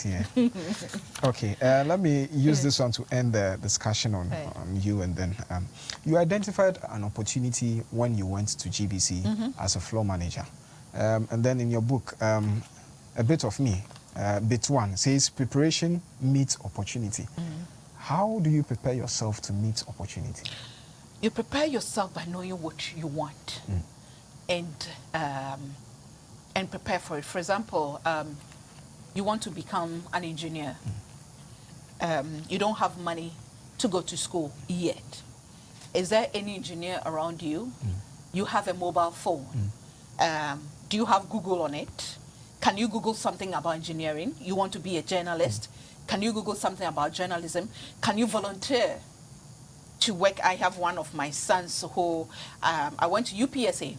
yeah.
Okay, let me use this one to end the discussion on you. And then you identified an opportunity when you went to GBC as a floor manager. And then in your book, A Bit of Me, bit 1, says preparation meets opportunity. How do you prepare yourself to meet opportunity?
You prepare yourself by knowing what you want and prepare for it. For example, you want to become an engineer. You don't have money to go to school yet. Is there any engineer around you? You have a mobile phone. Do you have Google on it? Can you Google something about engineering? You want to be a journalist? Can you Google something about journalism? Can you volunteer to work? I have one of my sons who, I went to UPSA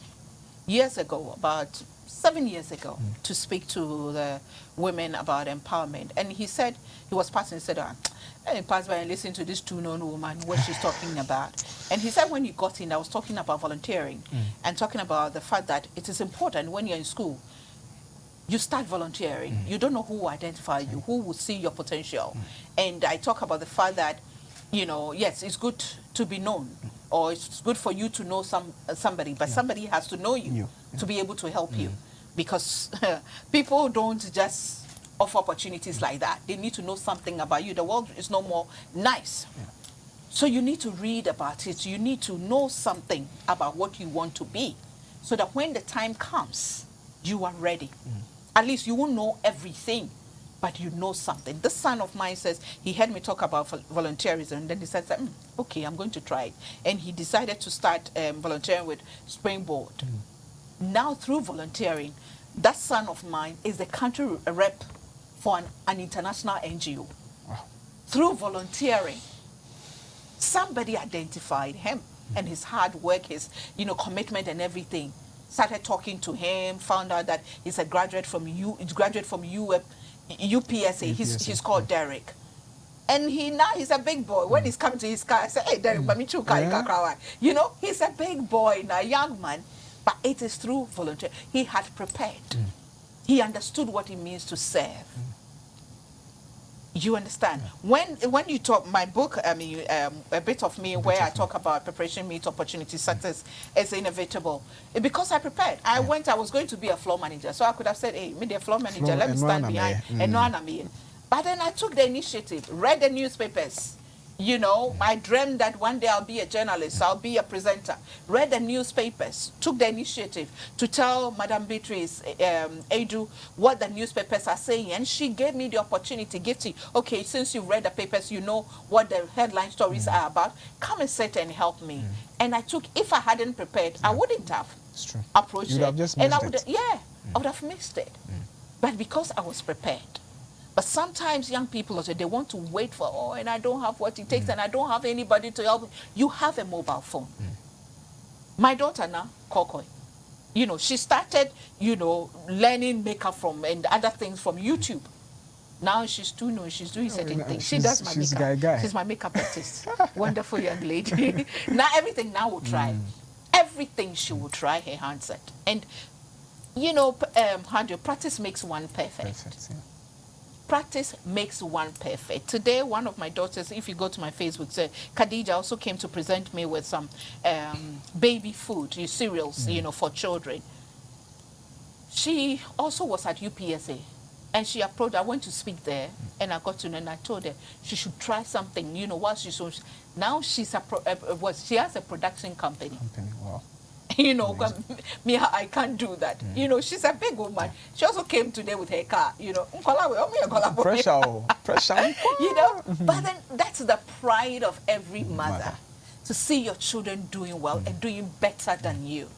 years ago, about 7 years ago, to speak to the women about empowerment. And he said, he was passing, he said, I passed by and listened to this two-known woman, what she's talking about. And he said when he got in, I was talking about volunteering and talking about the fact that it is important when you're in school, you start volunteering. You don't know who will identify you, who will see your potential. And I talk about the fact that, yes, it's good to be known, or it's good for you to know somebody, but somebody has to know you to be able to help you. Because people don't just offer opportunities like that. They need to know something about you. The world is no more nice So you need to read about it. You need to know something about what you want to be, so that when the time comes, you are ready. At least you won't know everything, but you know something. This son of mine says, he heard me talk about volunteerism, and then he said, okay, I'm going to try it. And he decided to start volunteering with Springboard. Now, through volunteering, that son of mine is the country rep for an international NGO.
Wow.
Through volunteering, somebody identified him and his hard work, his commitment and everything. Started talking to him, found out that he's a graduate from UPSA. He's called Derek. And he's a big boy. When he's coming to his car, I say, hey, Derek, he's a big boy now, young man. But it is through volunteer. He had prepared. He understood what it means to serve. You understand? When you talk, my book, a bit of me, where I talk about preparation meets opportunity, success is inevitable. Because I prepared. I was going to be a floor manager, so I could have said, hey, me the floor manager, let me stand behind and no one. But then I took the initiative, read the newspapers. I dreamed that one day I'll be a journalist, I'll be a presenter. Read the newspapers, took the initiative to tell Madam Beatrice Edu what the newspapers are saying. And she gave me the opportunity, Gifty, okay, since you've read the papers, you know what the headline stories are about. Come and sit and help me. And I took, if I hadn't prepared, I wouldn't have approached it.
You'd have just missed
I would have missed it. But because I was prepared. But sometimes young people say they want to wait for, and I don't have what it takes, and I don't have anybody to help me. You have a mobile phone. My daughter now, Kokoi, she started, learning makeup and other things from YouTube. Now she's she's doing certain things. She does my makeup. She's my makeup artist. Wonderful young lady. Now everything will try. Everything she will try her hands at. And, practice makes one perfect. Practice makes one perfect. Today, one of my daughters, if you go to my Facebook, said Khadija also came to present me with some baby food, cereals, for children. She also was at UPSA, and she approached. I went to speak there, and I got to know, and I told her she should try something. While she's now she's she has a production company.
Wow.
Me, I can't do that. She's a big woman. She also came today with her car.
Pressure.
But then that's the pride of every mother, to see your children doing well and doing better than you.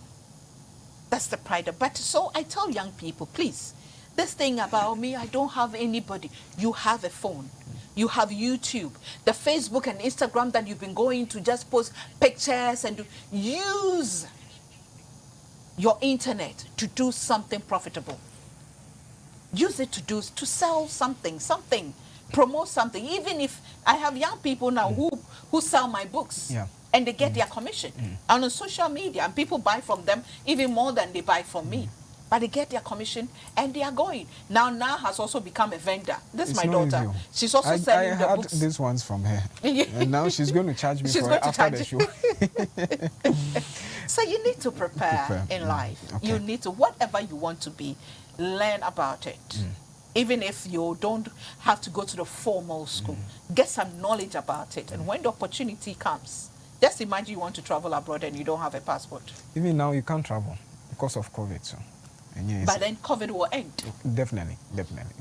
That's the pride. But so I tell young people, please, this thing about me, I don't have anybody. You have a phone. You have YouTube, the Facebook and Instagram that you've been going to just post pictures and use your internet to do something profitable. Use it to sell something, promote something. Even if I have young people now who sell my books, and they get their commission on social media, and people buy from them even more than they buy from me. But they get their commission and they are going. Now has also become a vendor. This is my daughter.
Easy.
She's also selling the books.
I had these ones from her. And now she's going to charge me for it after the show.
So you need to prepare in life. Okay. You need to, whatever you want to be, learn about it. Even if you don't have to go to the formal school, get some knowledge about it. And when the opportunity comes, just imagine you want to travel abroad and you don't have a passport.
Even now you can't travel because of COVID. So.
But then COVID will end.
Definitely,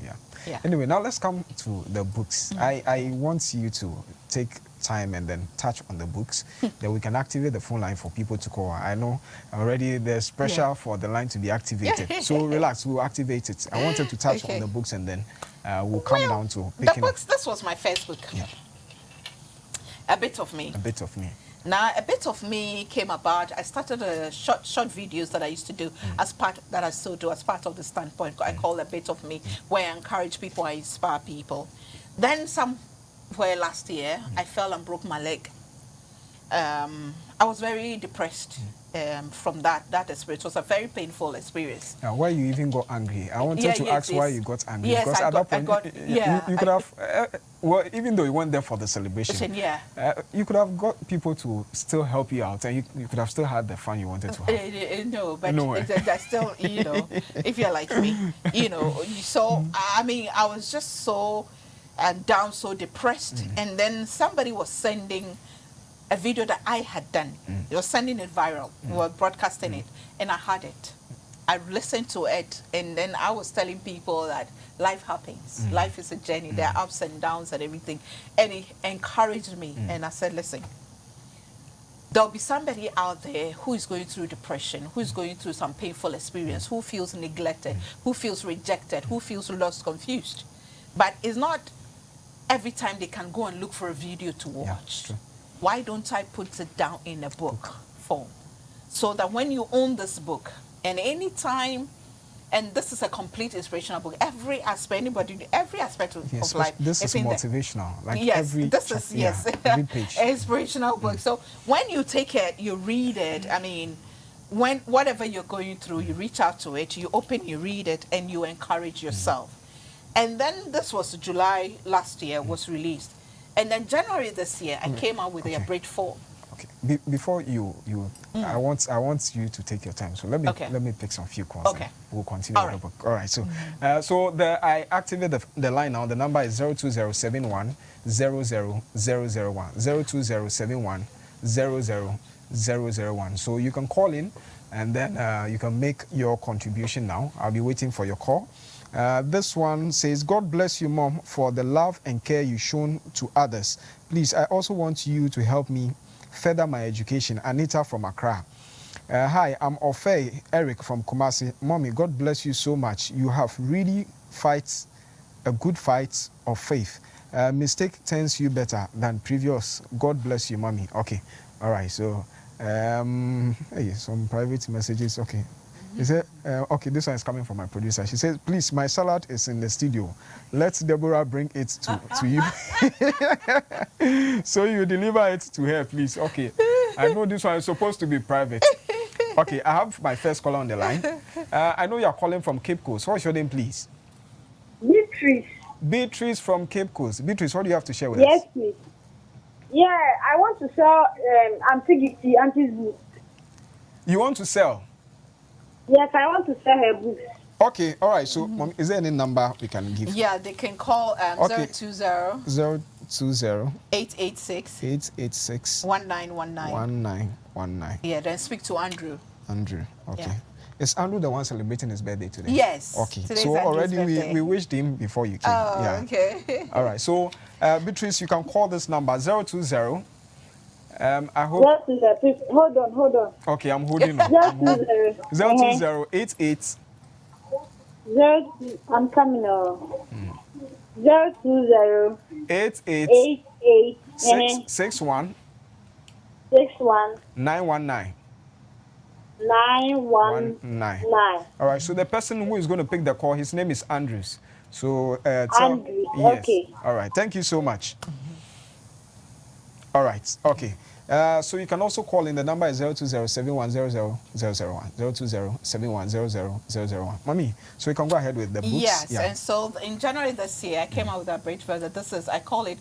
yeah. Anyway, now let's come to the books. I want you to take time and then touch on the books. Then we can activate the phone line for people to call. I know already there's pressure for the line to be activated. So relax, we'll activate it. I wanted to touch on the books and then we'll come down to picking
the books. This was my first book.
Yeah.
A Bit of Me.
A Bit of Me.
Now, A Bit of Me came about. I started short videos that I used to do as part of the standpoint. I call A Bit of Me, where I encourage people, I inspire people. Then somewhere last year, I fell and broke my leg. I was very depressed from that experience. It was a very painful experience.
Now, why you even got angry? I wanted to ask why you got angry.
Yes,
because at that point, you could have, well, even though you weren't there for the celebration, you could have got people to still help you out, and you could have still had the fun you wanted to have.
No, but that's still, if you're like me, So, I mean, I was just so down, so depressed. And then somebody was sending a video that I had done. It was sending it viral. We were broadcasting it, and I had it. I listened to it, and then I was telling people that life happens. Life is a journey. There are ups and downs and everything. And it encouraged me. And I said, listen, there'll be somebody out there who is going through depression, who is going through some painful experience, who feels neglected, who feels rejected, who feels lost, confused. But it's not every time they can go and look for a video to watch.
Yeah,
why don't I put it down in a book form? So that when you own this book, and anytime, and this is a complete inspirational book, every aspect of life.
This is motivational. Like
yes,
every
this is
every page.
Inspirational book. So when you take it, you read it. I mean, when whatever you're going through, you reach out to it, you open, you read it, and you encourage yourself. And then this was July last year was released. And then January this year, I came out with the abridged form.
Okay. Before you, I want you to take your time. So let me pick some few calls.
Okay.
We'll continue with the book. All right. So, I activate the line now. The number is 02071 00001 02071 00001. So you can call in, and then you can make your contribution now. I'll be waiting for your call. This one says, God bless you, Mom, for the love and care you shown to others. Please, I also want you to help me further my education. Anita from Accra. Hi, I'm Eric from Kumasi. Mommy, God bless you so much. You have really a good fight of faith. Mistake turns you better than previous. God bless you, Mommy. Okay. All right. So, hey, some private messages. Okay. He said, okay, this one is coming from my producer. She says, please, my salad is in the studio. Let Deborah bring it to you. So you deliver it to her, please. Okay. I know this one is supposed to be private. Okay, I have my first caller on the line. I know you're calling from Cape Coast. What's your name, please?
Beatrice.
Beatrice from Cape Coast. Beatrice, what do you have to share with us?
Yes, please. Yeah, I want to sell Gifty Auntie's book.
You want to sell?
Yes, I want to sell her books.
Okay, all right. So, Mom, is there any number we can give?
Yeah, they can call 020 886 1919. Yeah, then speak to Andrew.
Andrew, okay.
Yeah.
Is Andrew the one celebrating his birthday today?
Yes.
Okay.
Today's
So
Andrew's
already we wished him before you came.
Oh,
yeah.
okay.
All right. So, Beatrice, you can call this number 020. I hope.
Please, hold on.
Okay, I'm holding on. 02088.
I'm coming on. 020
88 61 919.
919.
All right. So the person who is going to pick the call, his name is Andrews. So
Andrews.
Yes.
Okay.
All right. Thank you so much. All right. Okay. So you can also call in. The number is 02071000001. 02071000001. Mommy, so you can go ahead with the books.
Yes, and so in January this year, I came out with a bridge version. This is, I call it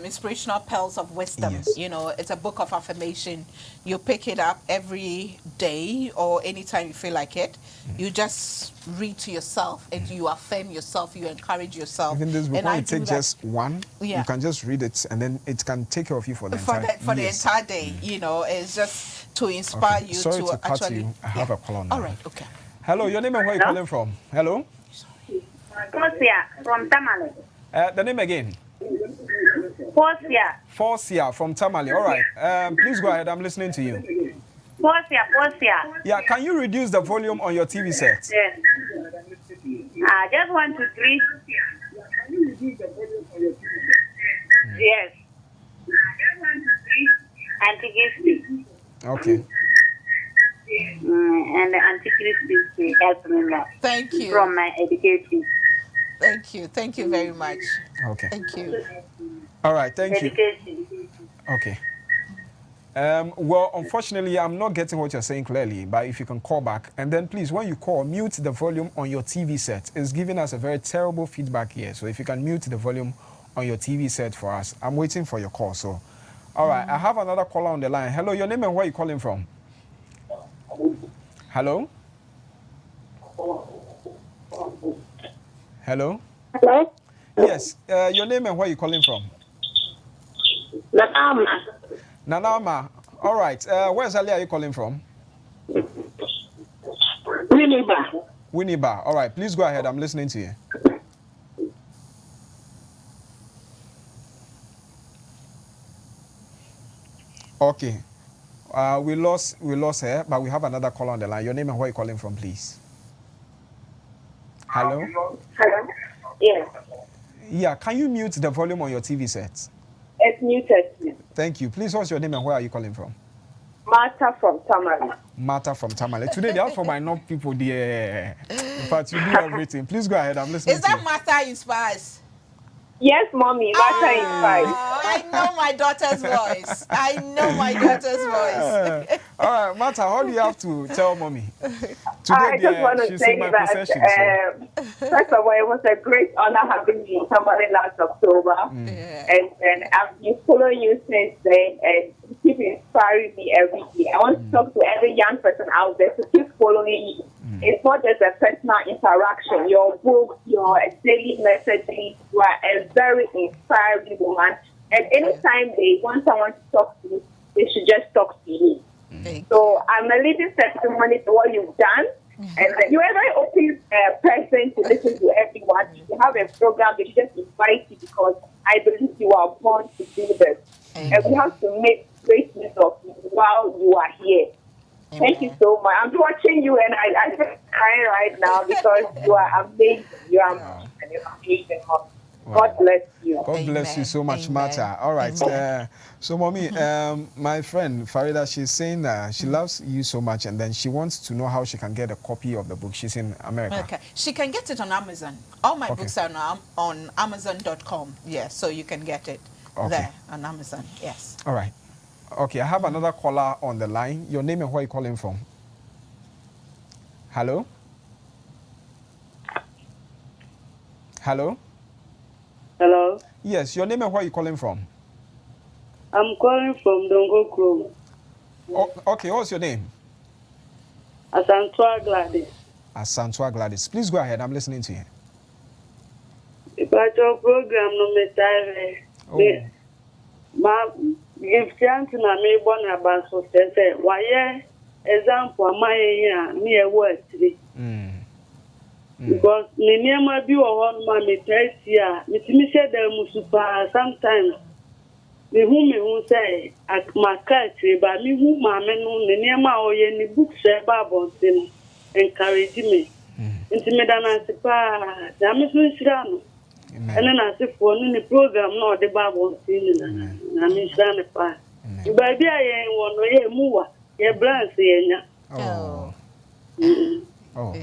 Inspirational Pearls of Wisdom.
Yes.
You know, it's a book of affirmation. You pick it up every day or anytime you feel like it. You just read to yourself and you affirm yourself, you encourage yourself.
Even this book,
and
when you take just one,
yeah,
you can just read it and then it can take care of you for the entire
the entire day. You know, it's just to inspire you
Sorry to cut
actually.
You. I have a call now.
All right, okay.
Hello, your name and where are you calling from? Hello?
Forcia from Tamale.
The name again?
Forcia
from Tamale. All right. Please go ahead. I'm listening to you.
Forcia.
Yeah, can you reduce the volume on your TV set?
Yes. I just want to read. Yes. Anti-Gifty.
Okay.
And the Anti-Gifty help me now.
Thank you.
From my education.
Thank you very much.
Okay.
Thank you.
All right, thank you.
Education.
Okay. Well, unfortunately, I'm not getting what you're saying clearly, but if you can call back. And then please, when you call, mute the volume on your TV set. It's giving us a very terrible feedback here. So if you can mute the volume on your TV set for us. I'm waiting for your call. So, all right, I have another caller on the line. Hello, your name and where are you calling from? Hello? Hello?
Hello?
Yes, your name and where are you calling from?
Nana.
Nanama. All right. Where's Ali? Are you calling from?
Winneba.
Winneba. All right. Please go ahead. I'm listening to you. Okay. We lost her, but we have another caller on the line. Your name and where you calling from, please. Hello?
Hello? Yes.
Yeah, can you mute the volume on your TV set?
It's muted.
Thank you. Please, what's your name and where are you calling from?
Martha from Tamale.
Martha from Tamale. Today, they ask for my North people there. In fact, you do everything. Please go ahead. I'm listening.
Is that Martha Inspires?
Yes, mommy. Martha is fine.
I know my daughter's voice. I know my daughter's voice.
All right, Martha, how do you have to tell mommy? Today,
I just want to
she's
say
in my
that,
possession.
first of all, it was a great honor having you in Tamale last October. And I've been following you since then and keep inspiring me every day. I want to talk to every young person out there to keep following you. It's not just a personal interaction. Your books, your daily messages, you are a very inspiring woman. And anytime they want someone to talk to, they should just talk to you. So I'm a living testimony to what you've done. And you're a very open person to listen to everyone. You have a program, they just invite you because I believe you are born to do this. And we have to make great use of you while you are here. Thank you so much. I'm watching you and I'm just crying right now because you are amazing. You are amazing. God bless you.
God bless you so much, Martha. All right. So, mommy, my friend Farida, she's saying that she loves you so much and then she wants to know how she can get a copy of the book. She's in America.
Okay. She can get it on Amazon. All my books are on Amazon.com. Yes, so you can get it there on Amazon. Yes.
All right. Okay, I have another caller on the line. Your name and where are you calling from? Hello? Hello?
Hello?
Yes, your name and where are you calling from?
I'm calling from Dongo Chrome.
Oh, okay, what's your name?
Asantua Gladys.
Asantua Gladys. Please go ahead, I'm listening to you.
About your program, no matter. Ma Gifty na me born about so say why example my near word today. Because me near my view on my test here, me say them super sometimes. Me who say at my country, but me who my men no near my oye ni book say Bible thing encourage me. Into me than I say pa, I'm so and then I say for any program no the Bible thing na me shine pa. You baby I ain't one no ye move ye branch ye
Oh.
Oh.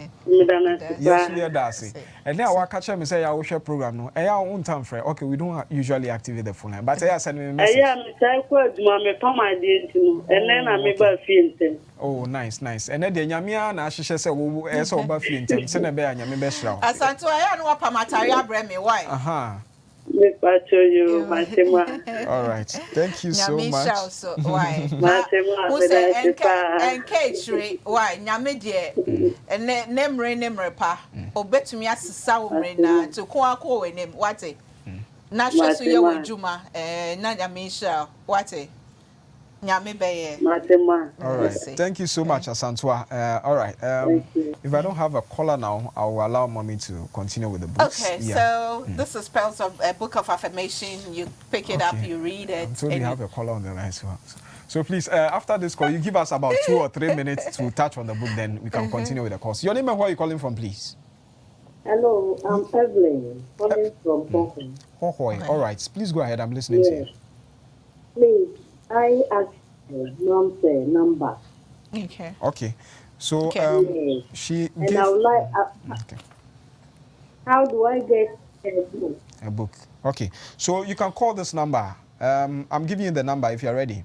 Yes,
we are Darcy. And now I catch me say I will share program no. I own time for okay, we don't usually activate the phone line, but I send me a message.
I am quite my pam identity and then I make a feeling.
Oh, nice. And then the nyamia na ahyehyɛ sɛ wo ɛsɛ oba fie ntem sɛ na be anyame be hira wo.
Asanto aya no pamatari abreme why?
Me pacho you Matema.
All right. Thank you so much.
So why?
Matema.
Who say encourage why nyame de nemre pa obetumi asesa wo mre na to ko akọ wenem wate. Na hwe so ye wadwuma na nyame sha wate. Nyame beye.
Matema.
All right. Thank you so much, Asantua. All right. If I don't have a caller now, I will allow mommy to continue with the books.
Okay, so this is Spells of a Book of Affirmation. You pick it up, you read it.
So we have a caller on the line. So please, after this call, you give us about 2 or 3 minutes to touch on the book, then we can continue with the course. Your name and where are you calling from, please?
Hello, I'm Evelyn, calling from Hohoy.
Hohoy. All right. Please go ahead. I'm listening to you.
Please, I asked her number.
Okay. So she
and I would like. How do I get a book?
A book. Okay. So you can call this number. I'm giving you the number if you're ready.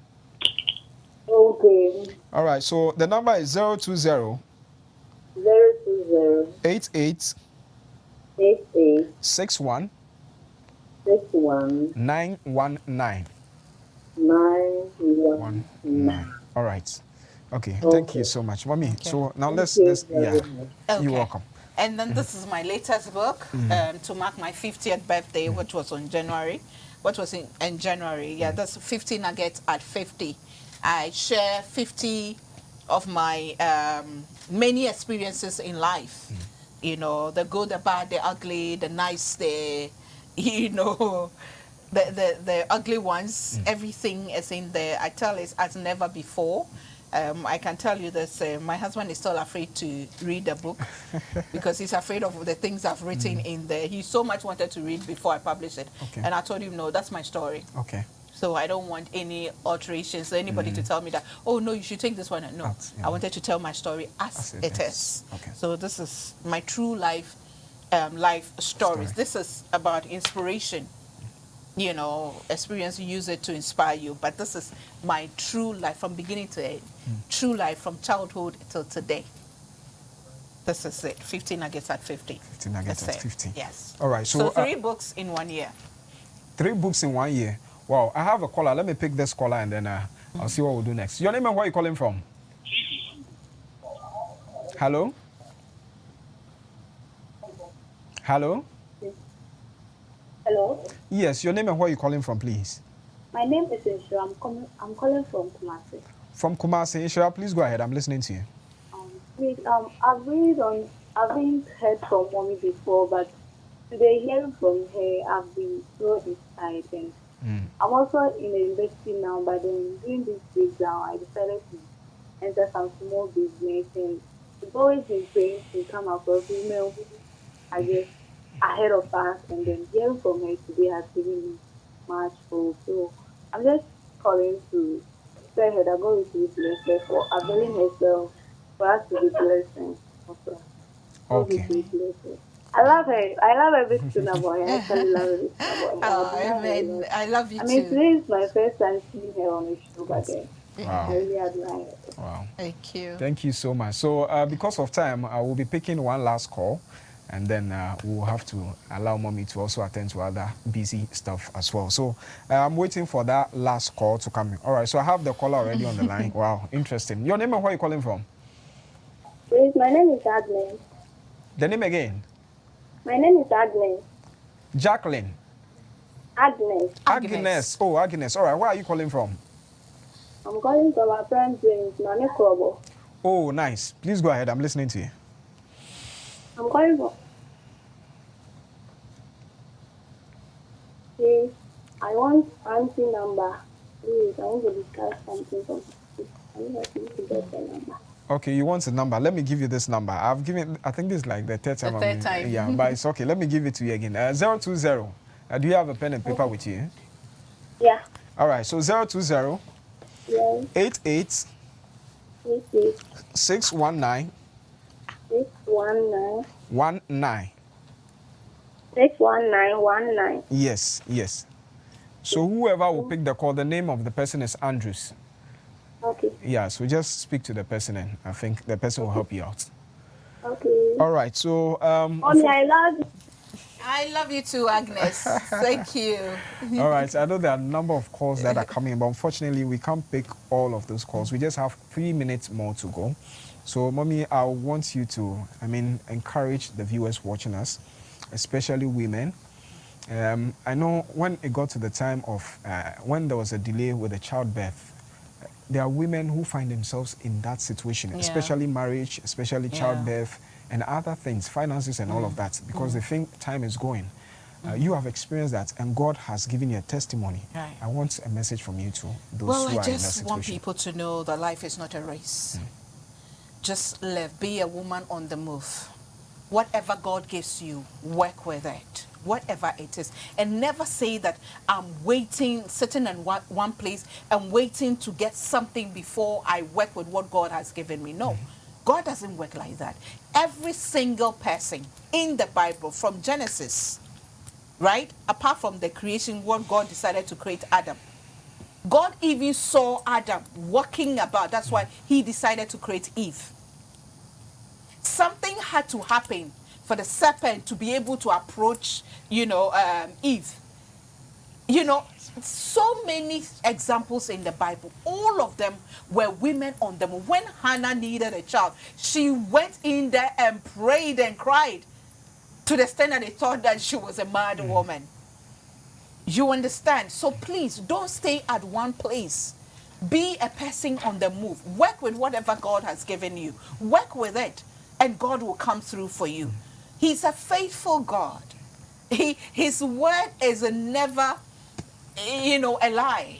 Okay.
All right. So the number is 020 88 61 919. 919. All right. Okay. Thank you so much, mommy. Okay. So now let's
Okay.
You're welcome.
And then this is my latest book to mark my 50th birthday, which was on January. what was in January? Yeah, that's 50 nuggets at 50. I share 50 of my many experiences in life. You know, the good, the bad, the ugly, the nice, the, you know, the ugly ones. Everything is in there. I tell it as never before. I can tell you this, my husband is still afraid to read the book because he's afraid of the things I've written in there. He so much wanted to read before I publish it. Okay. And I told him, no, that's my story. Okay. So I don't want any alterations, so anybody to tell me that, oh, no, you should take this one. No, I wanted to tell my story as it is. Okay. So this is my true life stories. This is about inspiration. You know, experience, use it to inspire you. But this is my true life from beginning to end. True life from childhood till today. This is it. 50 nuggets at 50. 50 nuggets at 50. Yes. All right. So 3 books in 1 year. 3 books in 1 year. Wow. I have a caller. Let me pick this caller and then I'll see what we'll do next. Your name and where are you calling from? Hello? Hello?
Hello?
Yes, your name and where are you calling from, please?
My name is Insura. I'm calling from Kumasi.
From Kumasi. Insura, please go ahead. I'm listening to you.
Please, I've been heard from mommy before, but today hearing from her, I've been so excited. I'm also in a university now, but then during this breakdown, I decided to enter some small business, and it's always been praying to come across women who, I guess, ahead of us, and then hearing from her today has given me much hope. So I'm just calling to tell her that God will bless her for availing herself for us to be blessed. Okay. I love her. I love everything about her. I actually love everything about her.
Oh, amen. I love you too.
Today is my first time seeing her on the show, but then I really admire her.
Wow.
Thank you.
Thank you so much. So because of time, I will be picking one last call. And then we'll have to allow mommy to also attend to other busy stuff as well. So I'm waiting for that last call to come in. All right, so I have the caller already on the line. Wow, interesting. Your name and where are you calling from?
Please, my name is Agnes.
The name again?
My name is Agnes.
Jacqueline? Agnes. Oh, Agnes. All right, where are you calling from?
I'm calling from my friend James, Mane Krobo.
Oh, nice. Please go ahead. I'm listening to you.
I'm calling for. Please, I want auntie number. Please, I want to discuss something from. I want you to get the number.
Okay, you want the number. Let me give you this number. I've given, I think this is like the third time. Yeah, but it's okay. Let me give it to you again. 020. Do you have a pen and paper with you?
Yeah.
All right, so 020.
Yes.
88. 619.
619.
19. Yes. So whoever will pick the call, the name of the person is Andrews.
Okay.
Yeah, so just speak to the person and I think the person will help you out.
Okay.
All right, so...
Mommy, I love you.
I love you too, Agnes. Thank you.
All right, I know there are a number of calls that are coming, but unfortunately we can't pick all of those calls. We just have 3 minutes more to go. So, Mommy, I want you to, encourage the viewers watching us, especially women. I know when it got to the time of, when there was a delay with the childbirth, there are women who find themselves in that situation, especially marriage, especially childbirth, and other things, finances and all of that, because they think time is going. You have experienced that, and God has given you a testimony. Right. I want a message from you to those who are in that situation. Well, I just
want people to know that life is not a race. Just live, be a woman on the move. Whatever God gives you, work with it. Whatever it is. And never say that I'm waiting, sitting in one place and waiting to get something before I work with what God has given me. No, God doesn't work like that. Every single person in the Bible, from Genesis, right, apart from the creation, what God decided to create Adam, God even saw Adam walking about. That's why he decided to create Eve. Something had to happen for the serpent to be able to approach, Eve. So many examples in the Bible. All of them were women on the move. When Hannah needed a child, she went in there and prayed and cried to the extent that they thought that she was a mad woman. You understand? So please don't stay at one place. Be a person on the move. Work with whatever God has given you. Work with it, and God will come through for you. He's a faithful God. His word is never, a lie.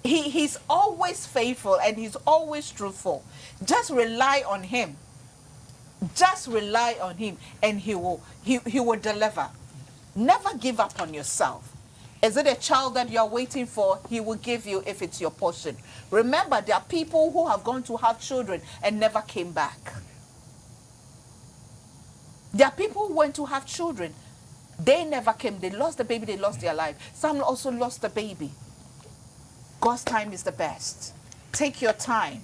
He's always faithful and he's always truthful. Just rely on him. Just rely on him, and he will deliver. Never give up on yourself. Is it a child that you're waiting for? He will give you if it's your portion. Remember, there are people who have gone to have children and never came back. There are people who went to have children. They never came. They lost the baby. They lost their life. Some also lost the baby. God's time is the best. Take your time.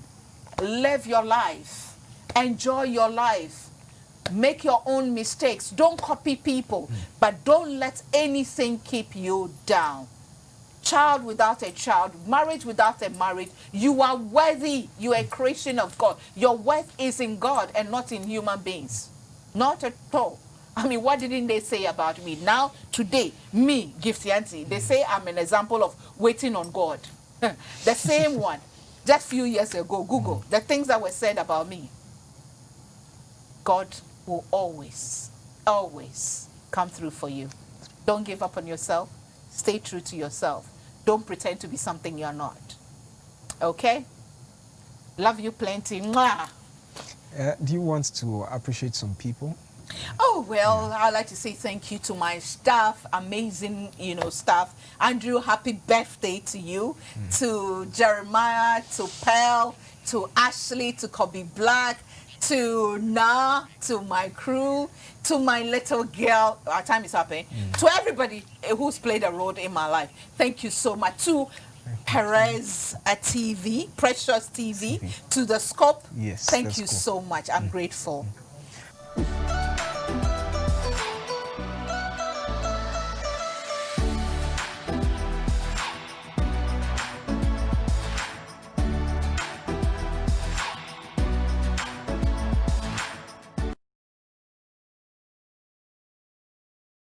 Live your life. Enjoy your life. Make your own mistakes. Don't copy people, but don't let anything keep you down. Child without a child, marriage without a marriage, you are worthy. You are a creation of God. Your worth is in God and not in human beings. Not at all. I mean, what didn't they say about me? Now, today, me, Gifty Auntie, they say I'm an example of waiting on God. The same one, just a few years ago, Google, the things that were said about me. God will always, always come through for you. Don't give up on yourself. Stay true to yourself. Don't pretend to be something you're not. Okay? Love you plenty. Mwah.
Do you want to appreciate some people?
Oh, well, I'd like to say thank you to my staff, amazing, staff. Andrew, happy birthday to you. To Jeremiah, to Pearl, to Ashley, to Kobe Black, to Na, to my crew, to my little girl. Our time is up, to everybody who's played a role in my life. Thank you so much. To Perez TV, Precious TV, to the Scope.
Yes.
Thank you so much. I'm grateful.